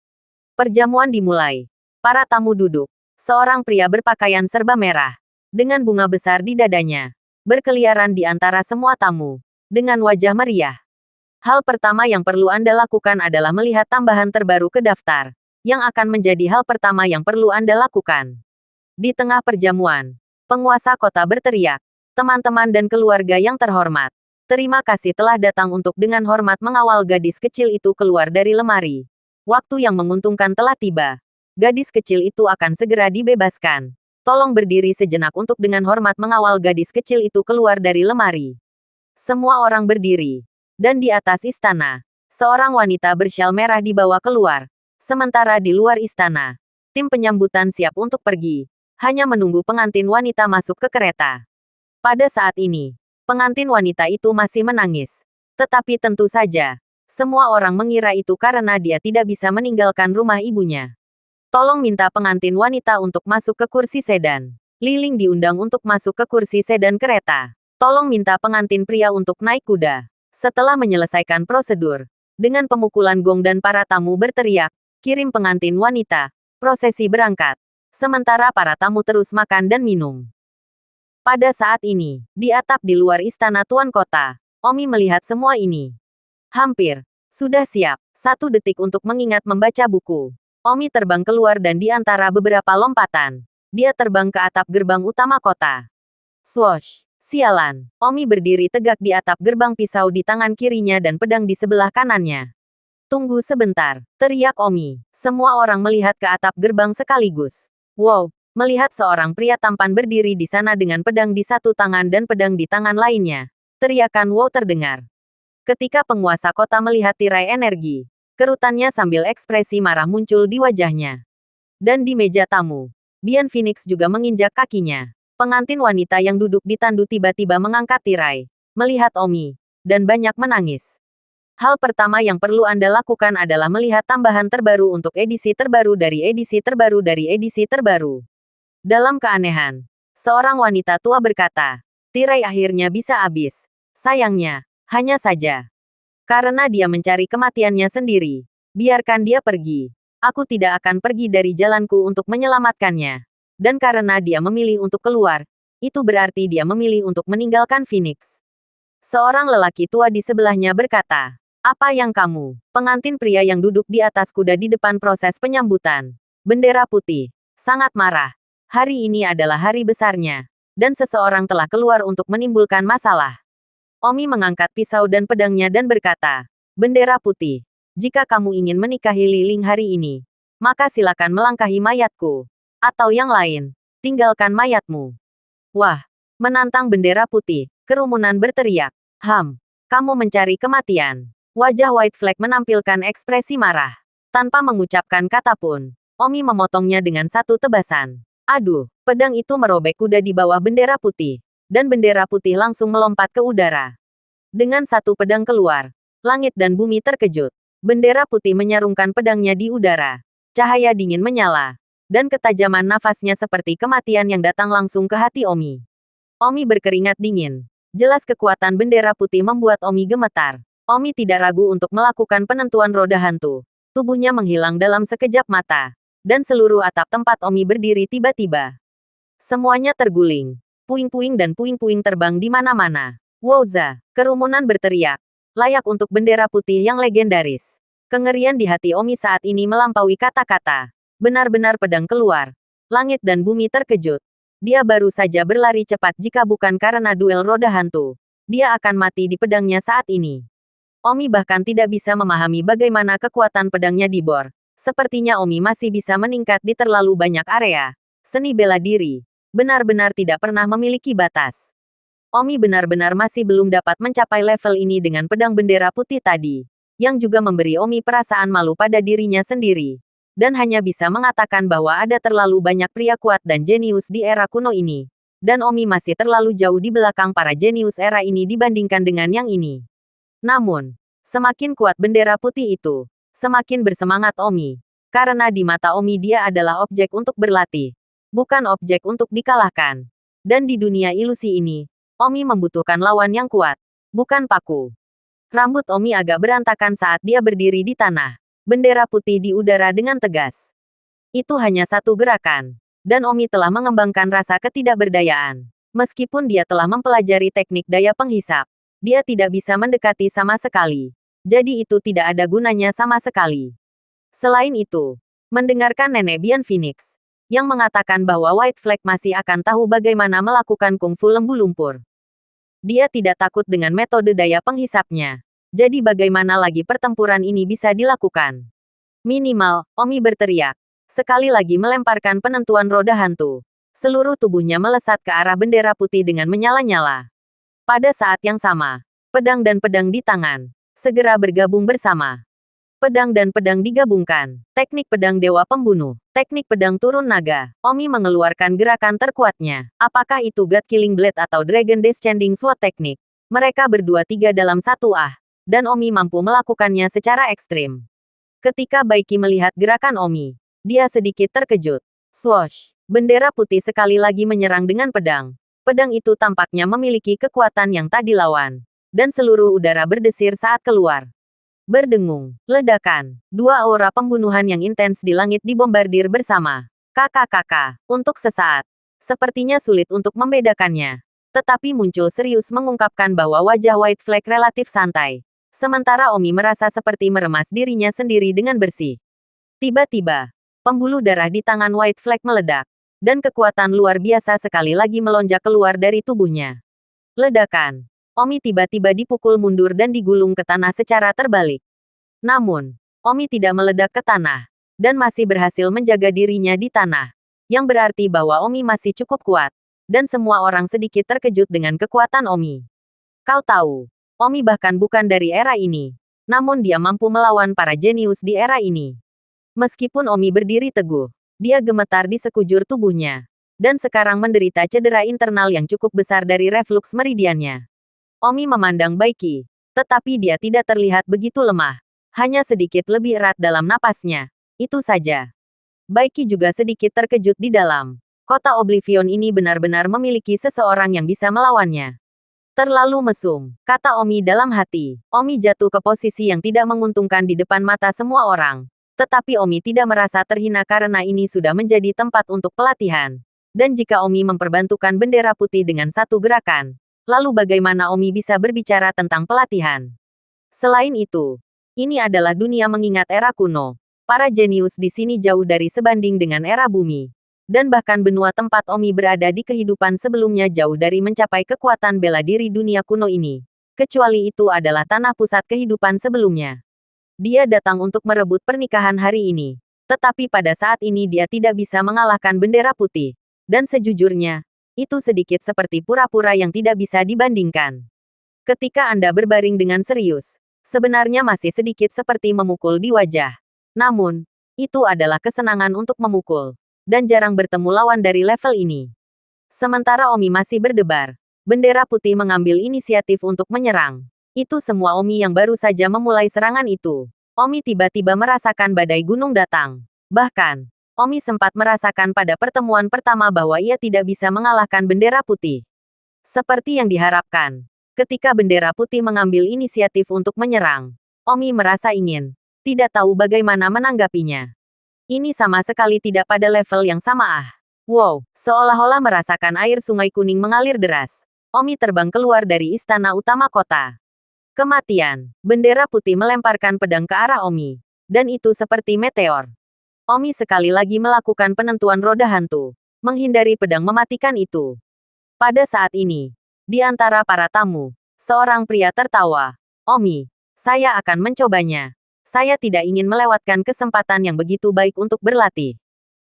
Perjamuan dimulai. Para tamu duduk. Seorang pria berpakaian serba merah, dengan bunga besar di dadanya, berkeliaran di antara semua tamu, dengan wajah meriah. Hal pertama yang perlu Anda lakukan adalah melihat tambahan terbaru ke daftar. Yang akan menjadi hal pertama yang perlu Anda lakukan. Di tengah perjamuan, penguasa kota berteriak, "Teman-teman dan keluarga yang terhormat, terima kasih telah datang untuk dengan hormat mengawal gadis kecil itu keluar dari lemari. Waktu yang menguntungkan telah tiba. Gadis kecil itu akan segera dibebaskan. Tolong berdiri sejenak untuk dengan hormat mengawal gadis kecil itu keluar dari lemari." Semua orang berdiri. Dan di atas istana, seorang wanita bersyal merah dibawa keluar. Sementara di luar istana, tim penyambutan siap untuk pergi, hanya menunggu pengantin wanita masuk ke kereta. Pada saat ini, pengantin wanita itu masih menangis. Tetapi tentu saja, semua orang mengira itu karena dia tidak bisa meninggalkan rumah ibunya. Tolong minta pengantin wanita untuk masuk ke kursi sedan. Liling diundang untuk masuk ke kursi sedan kereta. Tolong minta pengantin pria untuk naik kuda. Setelah menyelesaikan prosedur, dengan pemukulan gong dan para tamu berteriak, "Kirim pengantin wanita." Prosesi berangkat. Sementara para tamu terus makan dan minum. Pada saat ini, di atap di luar istana Tuan Kota, Omi melihat semua ini. Hampir. Sudah siap. 1 detik untuk mengingat membaca buku. Omi terbang keluar dan di antara beberapa lompatan, dia terbang ke atap gerbang utama kota. Swoosh. Sialan. Omi berdiri tegak di atap gerbang, pisau di tangan kirinya dan pedang di sebelah kanannya. "Tunggu sebentar," teriak Omi. Semua orang melihat ke atap gerbang sekaligus. Wow, melihat seorang pria tampan berdiri di sana dengan pedang di satu tangan dan pedang di tangan lainnya. Teriakan wow terdengar. Ketika penguasa kota melihat tirai energi, kerutannya sambil ekspresi marah muncul di wajahnya. Dan di meja tamu, Bian Phoenix juga menginjak kakinya. Pengantin wanita yang duduk di tandu tiba-tiba mengangkat tirai, melihat Omi, dan banyak menangis. Hal pertama yang perlu Anda lakukan adalah melihat tambahan terbaru untuk edisi terbaru dari edisi terbaru dari edisi terbaru. Dalam keanehan, seorang wanita tua berkata, "Tirai akhirnya bisa habis. Sayangnya, hanya saja. Karena dia mencari kematiannya sendiri. Biarkan dia pergi. Aku tidak akan pergi dari jalanku untuk menyelamatkannya. Dan karena dia memilih untuk keluar, itu berarti dia memilih untuk meninggalkan Phoenix." Seorang lelaki tua di sebelahnya berkata, "Apa yang kamu?" Pengantin pria yang duduk di atas kuda di depan proses penyambutan bendera putih sangat marah. Hari ini adalah hari besarnya, dan seseorang telah keluar untuk menimbulkan masalah. Omi mengangkat pisau dan pedangnya dan berkata, "Bendera putih, jika kamu ingin menikahi Liling hari ini, maka silakan melangkahi mayatku. Atau yang lain, tinggalkan mayatmu." Wah, menantang bendera putih, kerumunan berteriak, kamu mencari kematian." Wajah White Flag menampilkan ekspresi marah. Tanpa mengucapkan kata pun, Omi memotongnya dengan satu tebasan. Aduh, pedang itu merobek kuda di bawah bendera putih. dan bendera putih langsung melompat ke udara. Dengan satu pedang keluar, langit dan bumi terkejut. Bendera putih menyarungkan pedangnya di udara. Cahaya dingin menyala, dan ketajaman nafasnya seperti kematian yang datang langsung ke hati Omi. Omi berkeringat dingin. Jelas kekuatan bendera putih membuat Omi gemetar. Omi tidak ragu untuk melakukan penentuan roda hantu. Tubuhnya menghilang dalam sekejap mata. Dan seluruh atap tempat Omi berdiri tiba-tiba. Semuanya terguling. Puing-puing dan puing-puing terbang di mana-mana. Wowza! Kerumunan berteriak. Layak untuk bendera putih yang legendaris. Kengerian di hati Omi saat ini melampaui kata-kata. Benar-benar pedang keluar. Langit dan bumi terkejut. Dia baru saja berlari cepat jika bukan karena duel roda hantu. Dia akan mati di pedangnya saat ini. Omi bahkan tidak bisa memahami bagaimana kekuatan pedangnya di bor. Sepertinya Omi masih bisa meningkat di terlalu banyak area. Seni bela diri benar-benar tidak pernah memiliki batas. Omi benar-benar masih belum dapat mencapai level ini dengan pedang bendera putih tadi, yang juga memberi Omi perasaan malu pada dirinya sendiri. Dan hanya bisa mengatakan bahwa ada terlalu banyak pria kuat dan jenius di era kuno ini. Dan Omi masih terlalu jauh di belakang para jenius era ini dibandingkan dengan yang ini. Namun, semakin kuat bendera putih itu, semakin bersemangat Omi. Karena di mata Omi dia adalah objek untuk berlatih, bukan objek untuk dikalahkan. Dan di dunia ilusi ini, Omi membutuhkan lawan yang kuat, bukan paku. Rambut Omi agak berantakan saat dia berdiri di tanah. Bendera putih di udara dengan tegas. Itu hanya satu gerakan. Dan Omi telah mengembangkan rasa ketidakberdayaan. Meskipun dia telah mempelajari teknik daya penghisap, dia tidak bisa mendekati sama sekali. Jadi itu tidak ada gunanya sama sekali. Selain itu, mendengarkan Nenek Bian Phoenix, yang mengatakan bahwa White Flag masih akan tahu bagaimana melakukan kungfu lembu lumpur. Dia tidak takut dengan metode daya penghisapnya. Jadi bagaimana lagi pertempuran ini bisa dilakukan? Minimal, Omi berteriak. Sekali lagi melemparkan penentuan roda hantu. Seluruh tubuhnya melesat ke arah bendera putih dengan menyala-nyala. Pada saat yang sama, pedang dan pedang di tangan segera bergabung bersama. Pedang dan pedang digabungkan. Teknik pedang dewa pembunuh. Teknik pedang turun naga. Omi mengeluarkan gerakan terkuatnya. Apakah itu God Killing Blade atau Dragon Descending Sword teknik? Mereka berdua tiga dalam satu dan Omi mampu melakukannya secara ekstrim. Ketika Baiki melihat gerakan Omi, dia sedikit terkejut. Swoosh! Bendera putih sekali lagi menyerang dengan pedang. Pedang itu tampaknya memiliki kekuatan yang tak dilawan. Dan seluruh udara berdesir saat keluar. Berdengung, ledakan, dua aura pembunuhan yang intens di langit dibombardir bersama. Kakak-kakak, untuk sesaat. Sepertinya sulit untuk membedakannya. Tetapi muncul serius mengungkapkan bahwa wajah White Flag relatif santai. Sementara Omi merasa seperti meremas dirinya sendiri dengan bersih. Tiba-tiba, pembuluh darah di tangan White Flag meledak. Dan kekuatan luar biasa sekali lagi melonjak keluar dari tubuhnya. Ledakan. Omi tiba-tiba dipukul mundur dan digulung ke tanah secara terbalik. Namun, Omi tidak meledak ke tanah, dan masih berhasil menjaga dirinya di tanah. Yang berarti bahwa Omi masih cukup kuat, dan semua orang sedikit terkejut dengan kekuatan Omi. Kau tahu, Omi bahkan bukan dari era ini, namun dia mampu melawan para jenius di era ini. Meskipun Omi berdiri teguh, dia gemetar di sekujur tubuhnya, dan sekarang menderita cedera internal yang cukup besar dari reflux meridiannya. Omi memandang Baiki, tetapi dia tidak terlihat begitu lemah. Hanya sedikit lebih erat dalam napasnya. Itu saja. Baiki juga sedikit terkejut di dalam. Kota Oblivion ini benar-benar memiliki seseorang yang bisa melawannya. Terlalu mesum, kata Omi dalam hati. Omi jatuh ke posisi yang tidak menguntungkan di depan mata semua orang. Tetapi Omi tidak merasa terhina karena ini sudah menjadi tempat untuk pelatihan. Dan jika Omi memperbantukan bendera putih dengan satu gerakan, lalu bagaimana Omi bisa berbicara tentang pelatihan? Selain itu, ini adalah dunia mengingat era kuno. Para jenius di sini jauh dari sebanding dengan era bumi. Dan bahkan benua tempat Omi berada di kehidupan sebelumnya jauh dari mencapai kekuatan bela diri dunia kuno ini. Kecuali itu adalah tanah pusat kehidupan sebelumnya. Dia datang untuk merebut pernikahan hari ini. Tetapi pada saat ini dia tidak bisa mengalahkan bendera putih. Dan sejujurnya, itu sedikit seperti pura-pura yang tidak bisa dibandingkan. Ketika Anda berbaring dengan serius, sebenarnya masih sedikit seperti memukul di wajah. Namun, itu adalah kesenangan untuk memukul. Dan jarang bertemu lawan dari level ini. Sementara Omi masih berdebar, Bendera putih mengambil inisiatif untuk menyerang. Itu semua Omi yang baru saja memulai serangan itu. Omi tiba-tiba merasakan badai gunung datang. Bahkan, Omi sempat merasakan pada pertemuan pertama bahwa ia tidak bisa mengalahkan bendera putih. Seperti yang diharapkan, ketika bendera putih mengambil inisiatif untuk menyerang, Omi merasa ingin, tidak tahu bagaimana menanggapinya. Ini sama sekali tidak pada level yang sama. Wow, seolah-olah merasakan air sungai kuning mengalir deras. Omi terbang keluar dari istana utama kota. Kematian. Bendera putih melemparkan pedang ke arah Omi. Dan itu seperti meteor. Omi sekali lagi melakukan penentuan roda hantu. Menghindari pedang mematikan itu. Pada saat ini, di antara para tamu, seorang pria tertawa. Omi, saya akan mencobanya. Saya tidak ingin melewatkan kesempatan yang begitu baik untuk berlatih.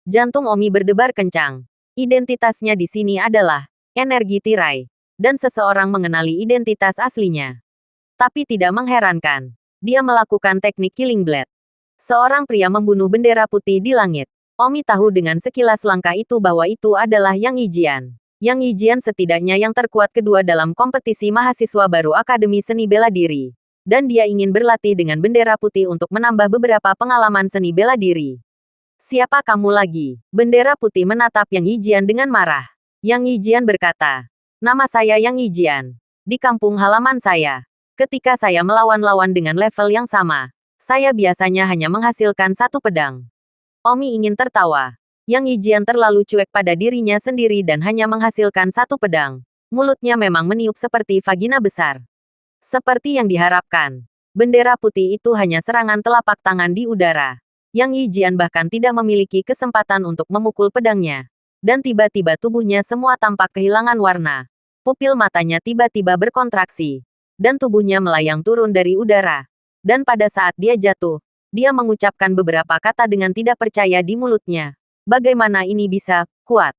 Jantung Omi berdebar kencang. Identitasnya di sini adalah energi tirai. Dan seseorang mengenali identitas aslinya. Tapi tidak mengherankan. Dia melakukan teknik Killing Blade. Seorang pria membunuh bendera putih di langit. Omi tahu dengan sekilas langkah itu bahwa itu adalah Yang Yijian. Yang Yijian setidaknya yang terkuat kedua dalam kompetisi mahasiswa baru Akademi Seni Bela Diri. Dan dia ingin berlatih dengan bendera putih untuk menambah beberapa pengalaman seni bela diri. Siapa kamu lagi? Bendera putih menatap Yang Yijian dengan marah. Yang Yijian berkata, nama saya Yang Yijian. Di kampung halaman saya. Ketika saya melawan-lawan dengan level yang sama, saya biasanya hanya menghasilkan satu pedang. Omi ingin tertawa. Yang Yijian terlalu cuek pada dirinya sendiri dan hanya menghasilkan satu pedang. Mulutnya memang meniup seperti vagina besar. Seperti yang diharapkan, bendera putih itu hanya serangan telapak tangan di udara. Yang Yijian bahkan tidak memiliki kesempatan untuk memukul pedangnya. Dan tiba-tiba tubuhnya semua tampak kehilangan warna. Pupil matanya tiba-tiba berkontraksi. Dan tubuhnya melayang turun dari udara. Dan pada saat dia jatuh, dia mengucapkan beberapa kata dengan tidak percaya di mulutnya. Bagaimana ini bisa kuat?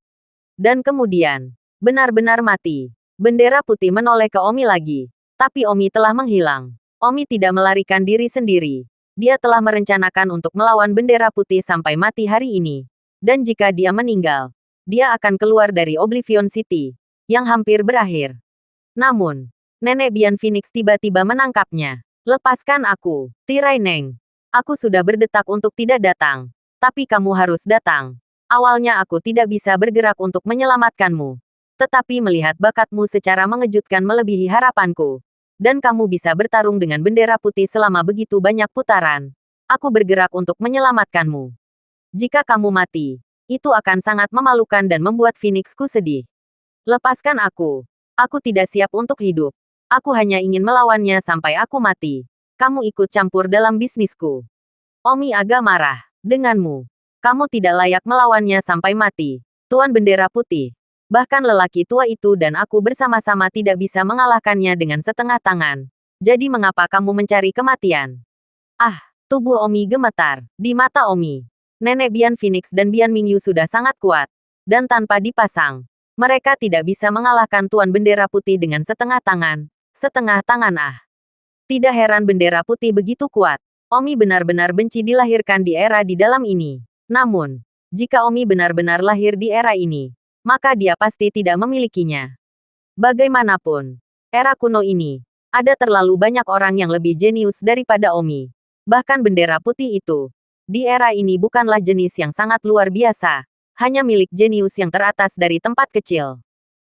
Dan kemudian, benar-benar mati. Bendera putih menoleh ke Omi lagi. Tapi Omi telah menghilang. Omi tidak melarikan diri sendiri. Dia telah merencanakan untuk melawan bendera putih sampai mati hari ini. Dan jika dia meninggal, dia akan keluar dari Oblivion City, yang hampir berakhir. Namun, Nenek Bian Phoenix tiba-tiba menangkapnya. Lepaskan aku, Tirai Neng. Aku sudah berdetak untuk tidak datang. Tapi kamu harus datang. Awalnya aku tidak bisa bergerak untuk menyelamatkanmu. Tetapi melihat bakatmu secara mengejutkan melebihi harapanku. Dan kamu bisa bertarung dengan bendera putih selama begitu banyak putaran. Aku bergerak untuk menyelamatkanmu. Jika kamu mati, itu akan sangat memalukan dan membuat Phoenixku sedih. Lepaskan aku. Aku tidak siap untuk hidup. Aku hanya ingin melawannya sampai aku mati. Kamu ikut campur dalam bisnisku. Omi agak marah. Denganmu. Kamu tidak layak melawannya sampai mati. Tuan Bendera Putih. Bahkan lelaki tua itu dan aku bersama-sama tidak bisa mengalahkannya dengan setengah tangan. Jadi mengapa kamu mencari kematian? Ah, tubuh Omi gemetar. Di mata Omi, Nenek Bian Phoenix dan Bian Mingyu sudah sangat kuat. Dan tanpa dipasang, mereka tidak bisa mengalahkan Tuan Bendera Putih dengan setengah tangan. Setengah tangan. Tidak heran bendera putih begitu kuat. Omi benar-benar benci dilahirkan di era di dalam ini. Namun, jika Omi benar-benar lahir di era ini, maka dia pasti tidak memilikinya. Bagaimanapun, era kuno ini, ada terlalu banyak orang yang lebih jenius daripada Omi. Bahkan bendera putih itu, di era ini bukanlah jenis yang sangat luar biasa, hanya milik jenius yang teratas dari tempat kecil.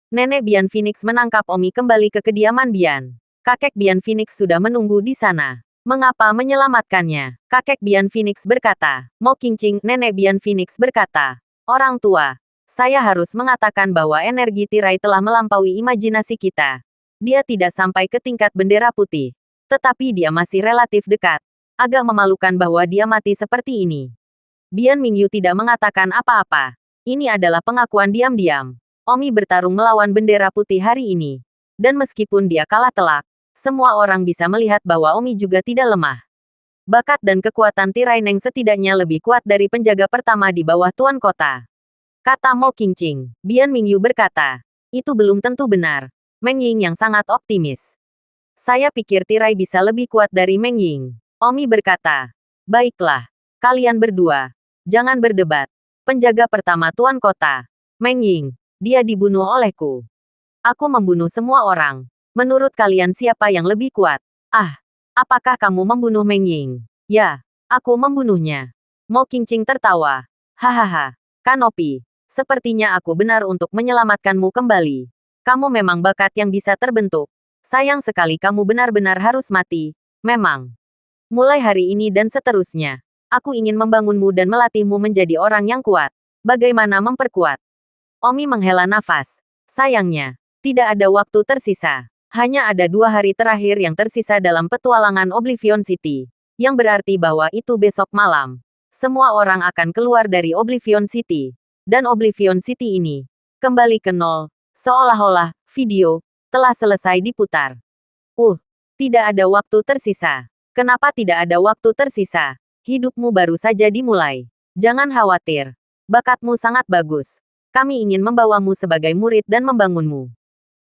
Nenek Bian Phoenix menangkap Omi kembali ke kediaman Bian. Kakek Bian Phoenix sudah menunggu di sana. Mengapa menyelamatkannya? Kakek Bian Phoenix berkata. Mo Qingqing, Nenek Bian Phoenix berkata. Orang tua, saya harus mengatakan bahwa energi tirai telah melampaui imajinasi kita. Dia tidak sampai ke tingkat bendera putih. Tetapi dia masih relatif dekat. Agak memalukan bahwa dia mati seperti ini. Bian Mingyu tidak mengatakan apa-apa. Ini adalah pengakuan diam-diam. Omi bertarung melawan bendera putih hari ini. Dan meskipun dia kalah telak, semua orang bisa melihat bahwa Omi juga tidak lemah. Bakat dan kekuatan Tirai Neng setidaknya lebih kuat dari penjaga pertama di bawah Tuan Kota. Kata Mo Qingqing. Bian Mingyu berkata, itu belum tentu benar. Meng Ying yang sangat optimis. Saya pikir Tirai bisa lebih kuat dari Meng Ying. Omi berkata, baiklah, kalian berdua, jangan berdebat. Penjaga pertama Tuan Kota, Meng Ying. Dia dibunuh olehku. Aku membunuh semua orang. Menurut kalian siapa yang lebih kuat? Ah, apakah kamu membunuh Meng Ying? Ya, aku membunuhnya. Mo Qingqing tertawa. Hahaha, Kanopi. Sepertinya aku benar untuk menyelamatkanmu kembali. Kamu memang bakat yang bisa terbentuk. Sayang sekali kamu benar-benar harus mati. Memang. Mulai hari ini dan seterusnya, aku ingin membangunmu dan melatihmu menjadi orang yang kuat. Bagaimana memperkuat? Omi menghela nafas. Sayangnya, tidak ada waktu tersisa. Hanya ada 2 hari terakhir yang tersisa dalam petualangan Oblivion City. Yang berarti bahwa itu besok malam. Semua orang akan keluar dari Oblivion City. Dan Oblivion City ini kembali ke nol. Seolah-olah video telah selesai diputar. Tidak ada waktu tersisa. Kenapa tidak ada waktu tersisa? Hidupmu baru saja dimulai. Jangan khawatir. Bakatmu sangat bagus. Kami ingin membawamu sebagai murid dan membangunmu.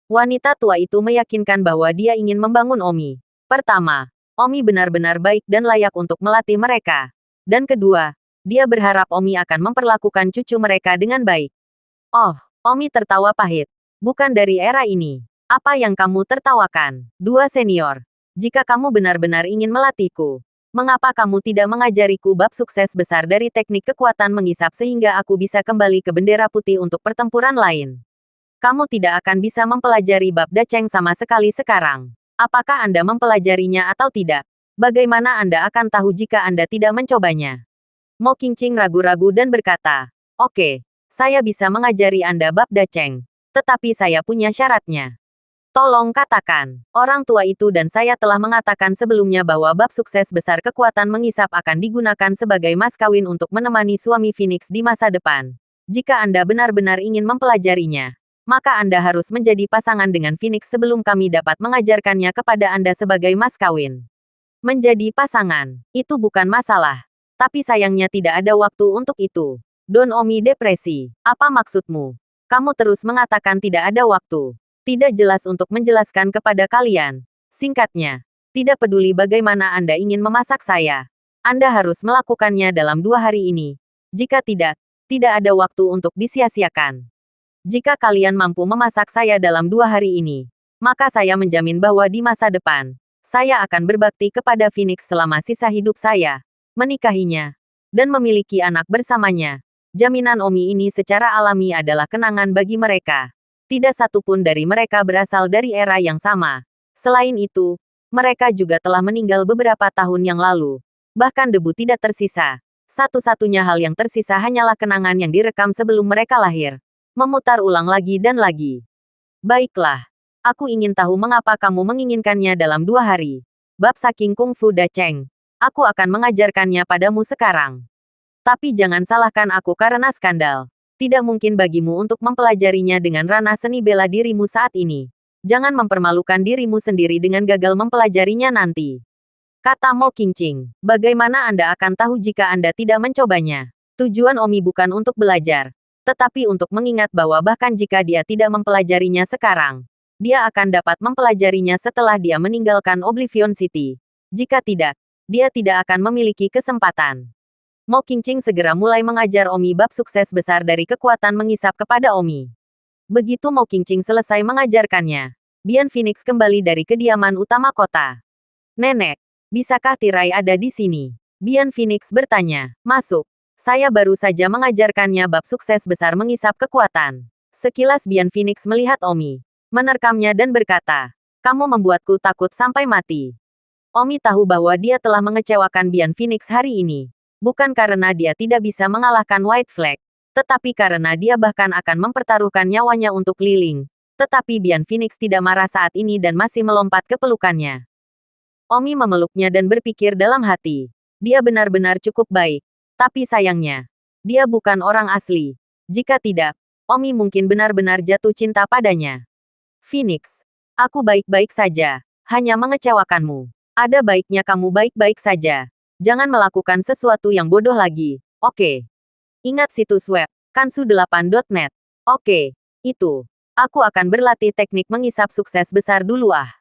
Wanita tua itu meyakinkan bahwa dia ingin membangun Omi. Pertama, Omi benar-benar baik dan layak untuk melatih mereka. Dan kedua, dia berharap Omi akan memperlakukan cucu mereka dengan baik. Oh, Omi tertawa pahit. Bukan dari era ini. Apa yang kamu tertawakan? Dua senior. Jika kamu benar-benar ingin melatihku, mengapa kamu tidak mengajariku bab sukses besar dari teknik kekuatan mengisap sehingga aku bisa kembali ke bendera putih untuk pertempuran lain? Kamu tidak akan bisa mempelajari bab daceng sama sekali sekarang. Apakah Anda mempelajarinya atau tidak? Bagaimana Anda akan tahu jika Anda tidak mencobanya? Mo Qingqing ragu-ragu dan berkata, "Oke, saya bisa mengajari Anda bab daceng, tetapi saya punya syaratnya." Tolong katakan, orang tua itu dan saya telah mengatakan sebelumnya bahwa bab sukses besar kekuatan mengisap akan digunakan sebagai mas kawin untuk menemani suami Phoenix di masa depan. Jika Anda benar-benar ingin mempelajarinya, maka Anda harus menjadi pasangan dengan Phoenix sebelum kami dapat mengajarkannya kepada Anda sebagai mas kawin. Menjadi pasangan, itu bukan masalah. Tapi sayangnya tidak ada waktu untuk itu. Don Omi depresi. Apa maksudmu? Kamu terus mengatakan tidak ada waktu. Tidak jelas untuk menjelaskan kepada kalian. Singkatnya, tidak peduli bagaimana Anda ingin memasak saya. Anda harus melakukannya dalam 2 hari ini. Jika tidak, tidak ada waktu untuk disia-siakan. Jika kalian mampu memasak saya dalam 2 hari ini, maka saya menjamin bahwa di masa depan, saya akan berbakti kepada Phoenix selama sisa hidup saya, menikahinya, dan memiliki anak bersamanya. Jaminan Omi ini secara alami adalah kenangan bagi mereka. Tidak satu pun dari mereka berasal dari era yang sama. Selain itu, mereka juga telah meninggal beberapa tahun yang lalu. Bahkan debu tidak tersisa. Satu-satunya hal yang tersisa hanyalah kenangan yang direkam sebelum mereka lahir. Memutar ulang lagi dan lagi. Baiklah. Aku ingin tahu mengapa kamu menginginkannya dalam 2 hari. Bab Saking Kung Fu Daceng. Aku akan mengajarkannya padamu sekarang. Tapi jangan salahkan aku karena skandal. Tidak mungkin bagimu untuk mempelajarinya dengan ranah seni bela dirimu saat ini. Jangan mempermalukan dirimu sendiri dengan gagal mempelajarinya nanti. Kata Mo Qingqing, bagaimana Anda akan tahu jika Anda tidak mencobanya? Tujuan Omi bukan untuk belajar, tetapi untuk mengingat bahwa bahkan jika dia tidak mempelajarinya sekarang, dia akan dapat mempelajarinya setelah dia meninggalkan Oblivion City. Jika tidak, dia tidak akan memiliki kesempatan. Mo Qingqing segera mulai mengajar Omi bab sukses besar dari kekuatan mengisap kepada Omi. Begitu Mo Qingqing selesai mengajarkannya, Bian Phoenix kembali dari kediaman utama kota. "Nenek, bisakah tirai ada di sini?" Bian Phoenix bertanya. "Masuk. Saya baru saja mengajarkannya bab sukses besar mengisap kekuatan." Sekilas Bian Phoenix melihat Omi, menerkamnya dan berkata, "Kamu membuatku takut sampai mati." Omi tahu bahwa dia telah mengecewakan Bian Phoenix hari ini. Bukan karena dia tidak bisa mengalahkan White Flag, tetapi karena dia bahkan akan mempertaruhkan nyawanya untuk Li Ling. Tetapi Bian Phoenix tidak marah saat ini dan masih melompat ke pelukannya. Omi memeluknya dan berpikir dalam hati, dia benar-benar cukup baik. Tapi sayangnya, dia bukan orang asli. Jika tidak, Omi mungkin benar-benar jatuh cinta padanya. "Phoenix, aku baik-baik saja, hanya mengecewakanmu. Ada baiknya kamu baik-baik saja. Jangan melakukan sesuatu yang bodoh lagi, oke? Ingat situs web, kansu8.net. Oke, itu. Aku akan berlatih teknik mengisap sukses besar dulu ah."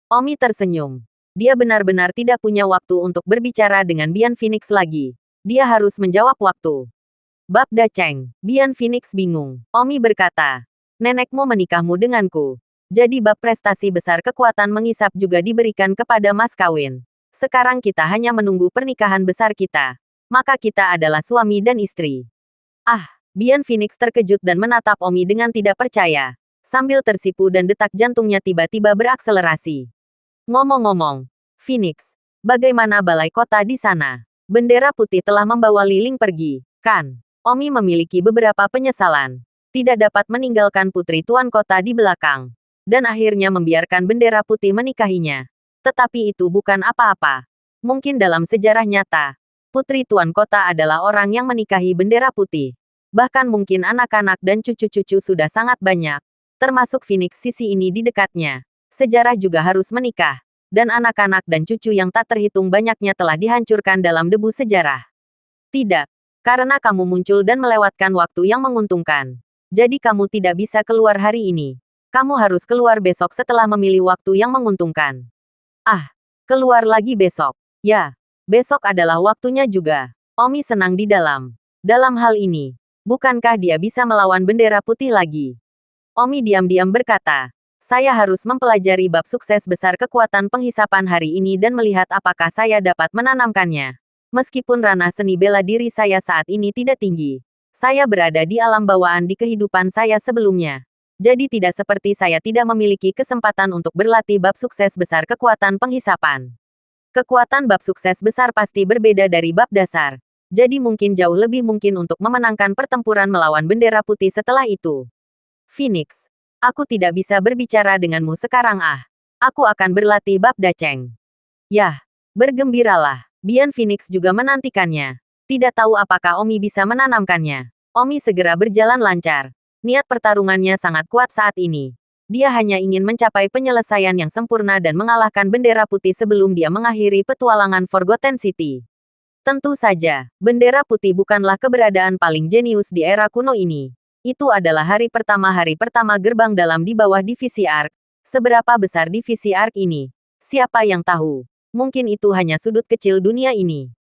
Omi tersenyum. Dia benar-benar tidak punya waktu untuk berbicara dengan Bian Phoenix lagi. Dia harus menjawab waktu. Bab Daceng. Bian Phoenix bingung. Omi berkata, Nenekmu menikahmu denganku. Jadi bab prestasi besar kekuatan mengisap juga diberikan kepada mas kawin. Sekarang kita hanya menunggu pernikahan besar kita. Maka kita adalah suami dan istri. Ah, Bian Phoenix terkejut dan menatap Omi dengan tidak percaya. Sambil tersipu dan detak jantungnya tiba-tiba berakselerasi. Ngomong-ngomong, Phoenix, bagaimana balai kota di sana? Bendera putih telah membawa Liling pergi, kan? Omi memiliki beberapa penyesalan. Tidak dapat meninggalkan putri tuan kota di belakang. Dan akhirnya membiarkan bendera putih menikahinya. Tetapi itu bukan apa-apa. Mungkin dalam sejarah nyata, putri tuan kota adalah orang yang menikahi bendera putih. Bahkan mungkin anak-anak dan cucu-cucu sudah sangat banyak. Termasuk Phoenix sisi ini di dekatnya. Sejarah juga harus menikah. Dan anak-anak dan cucu yang tak terhitung banyaknya telah dihancurkan dalam debu sejarah. Tidak. Karena kamu muncul dan melewatkan waktu yang menguntungkan. Jadi kamu tidak bisa keluar hari ini. Kamu harus keluar besok setelah memilih waktu yang menguntungkan. Ah, keluar lagi besok. Ya, besok adalah waktunya juga. Omi senang di dalam. Dalam hal ini, bukankah dia bisa melawan bendera putih lagi? Omi diam-diam berkata, saya harus mempelajari bab sukses besar kekuatan penghisapan hari ini dan melihat apakah saya dapat menanamkannya. Meskipun ranah seni bela diri saya saat ini tidak tinggi, saya berada di alam bawaan di kehidupan saya sebelumnya. Jadi tidak seperti saya tidak memiliki kesempatan untuk berlatih bab sukses besar kekuatan penghisapan. Kekuatan bab sukses besar pasti berbeda dari bab dasar. Jadi mungkin jauh lebih mungkin untuk memenangkan pertempuran melawan bendera putih setelah itu. Phoenix, aku tidak bisa berbicara denganmu sekarang Aku akan berlatih bab daceng. Yah, bergembiralah. Bian Phoenix juga menantikannya. Tidak tahu apakah Omi bisa menanamkannya. Omi segera berjalan lancar. Niat pertarungannya sangat kuat saat ini. Dia hanya ingin mencapai penyelesaian yang sempurna dan mengalahkan bendera putih sebelum dia mengakhiri petualangan Forgotten City. Tentu saja, bendera putih bukanlah keberadaan paling jenius di era kuno ini. Itu adalah hari pertama gerbang dalam di bawah divisi Ark. Seberapa besar divisi Ark ini? Siapa yang tahu? Mungkin itu hanya sudut kecil dunia ini.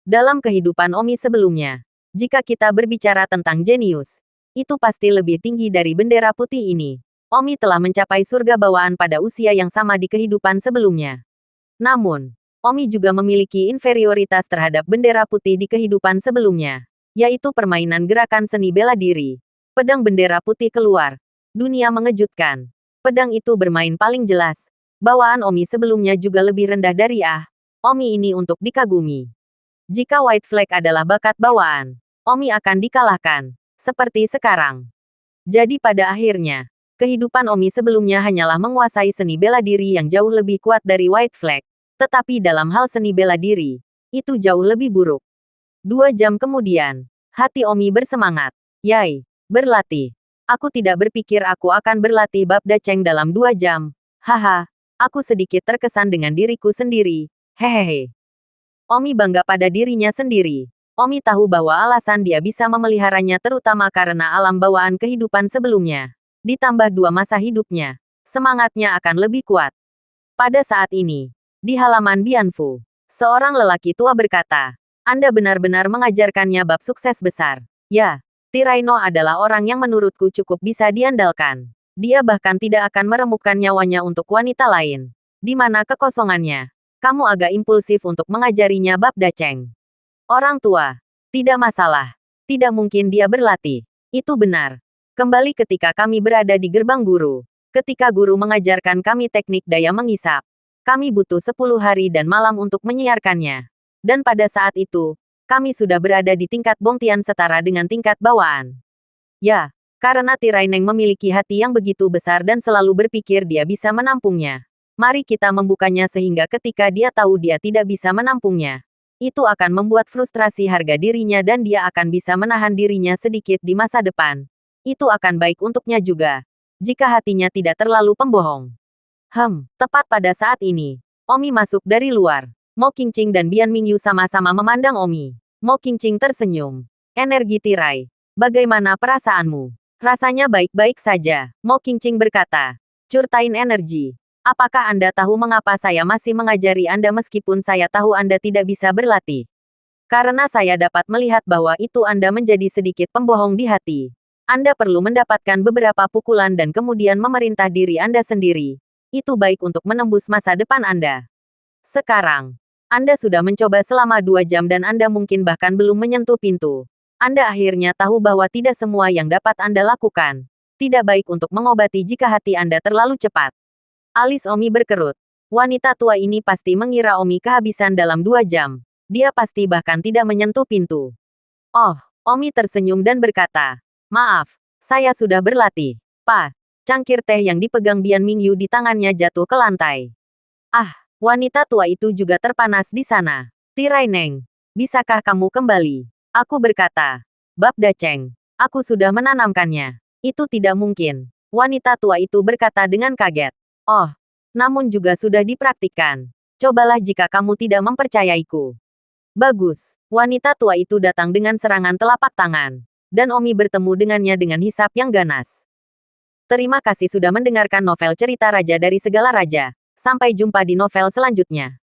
Dalam kehidupan Omi sebelumnya, jika kita berbicara tentang jenius, itu pasti lebih tinggi dari bendera putih ini. Omi telah mencapai surga bawaan pada usia yang sama di kehidupan sebelumnya. Namun, Omi juga memiliki inferioritas terhadap bendera putih di kehidupan sebelumnya, yaitu permainan gerakan seni bela diri. Pedang bendera putih keluar. Dunia mengejutkan. Pedang itu bermain paling jelas. Bawaan Omi sebelumnya juga lebih rendah dari Omi ini untuk dikagumi. Jika White Flag adalah bakat bawaan, Omi akan dikalahkan. Seperti sekarang. Jadi pada akhirnya, kehidupan Omi sebelumnya hanyalah menguasai seni bela diri yang jauh lebih kuat dari White Flag. Tetapi dalam hal seni bela diri, itu jauh lebih buruk. 2 jam kemudian, hati Omi bersemangat. Yay, berlatih. Aku tidak berpikir aku akan berlatih bab daceng dalam 2 jam. Haha, aku sedikit terkesan dengan diriku sendiri. Hehehe. Omi bangga pada dirinya sendiri. Omi tahu bahwa alasan dia bisa memeliharanya terutama karena alam bawaan kehidupan sebelumnya. Ditambah 2 masa hidupnya. Semangatnya akan lebih kuat. Pada saat ini, di halaman Bianfu, seorang lelaki tua berkata, Anda benar-benar mengajarkannya bab sukses besar. Ya, Tyraino adalah orang yang menurutku cukup bisa diandalkan. Dia bahkan tidak akan meremukkan nyawanya untuk wanita lain. Di mana kekosongannya? Kamu agak impulsif untuk mengajarinya bab daceng. Orang tua. Tidak masalah. Tidak mungkin dia berlatih. Itu benar. Kembali ketika kami berada di gerbang guru. Ketika guru mengajarkan kami teknik daya mengisap. Kami butuh 10 hari dan malam untuk menyiarkannya. Dan pada saat itu, kami sudah berada di tingkat Bongtian setara dengan tingkat bawaan. Ya, karena Tyraineng memiliki hati yang begitu besar dan selalu berpikir dia bisa menampungnya. Mari kita membukanya sehingga ketika dia tahu dia tidak bisa menampungnya. Itu akan membuat frustrasi harga dirinya dan dia akan bisa menahan dirinya sedikit di masa depan. Itu akan baik untuknya juga. Jika hatinya tidak terlalu pembohong. Tepat pada saat ini, Omi masuk dari luar. Mo Qingqing dan Bian Mingyu sama-sama memandang Omi. Mo Qingqing tersenyum. Energi tirai. Bagaimana perasaanmu? Rasanya baik-baik saja, Mo Qingqing berkata. Curtain energi. Apakah Anda tahu mengapa saya masih mengajari Anda meskipun saya tahu Anda tidak bisa berlatih? Karena saya dapat melihat bahwa itu Anda menjadi sedikit pembohong di hati. Anda perlu mendapatkan beberapa pukulan dan kemudian memerintah diri Anda sendiri. Itu baik untuk menembus masa depan Anda. Sekarang, Anda sudah mencoba selama 2 jam dan Anda mungkin bahkan belum menyentuh pintu. Anda akhirnya tahu bahwa tidak semua yang dapat Anda lakukan. Tidak baik untuk mengobati jika hati Anda terlalu cepat. Alis Omi berkerut. Wanita tua ini pasti mengira Omi kehabisan dalam 2 jam. Dia pasti bahkan tidak menyentuh pintu. Oh, Omi tersenyum dan berkata, "Maaf, saya sudah berlatih." Cangkir teh yang dipegang Bian Mingyu di tangannya jatuh ke lantai. Ah, wanita tua itu juga terpanas di sana. Tirai Neng, bisakah kamu kembali? Aku berkata, Bab Daceng, aku sudah menanamkannya. Itu tidak mungkin. Wanita tua itu berkata dengan kaget. Oh, namun juga sudah dipraktikkan. Cobalah jika kamu tidak mempercayaiku. Bagus. Wanita tua itu datang dengan serangan telapak tangan. Dan Omi bertemu dengannya dengan hisap yang ganas. Terima kasih sudah mendengarkan novel cerita Raja dari Segala Raja. Sampai jumpa di novel selanjutnya.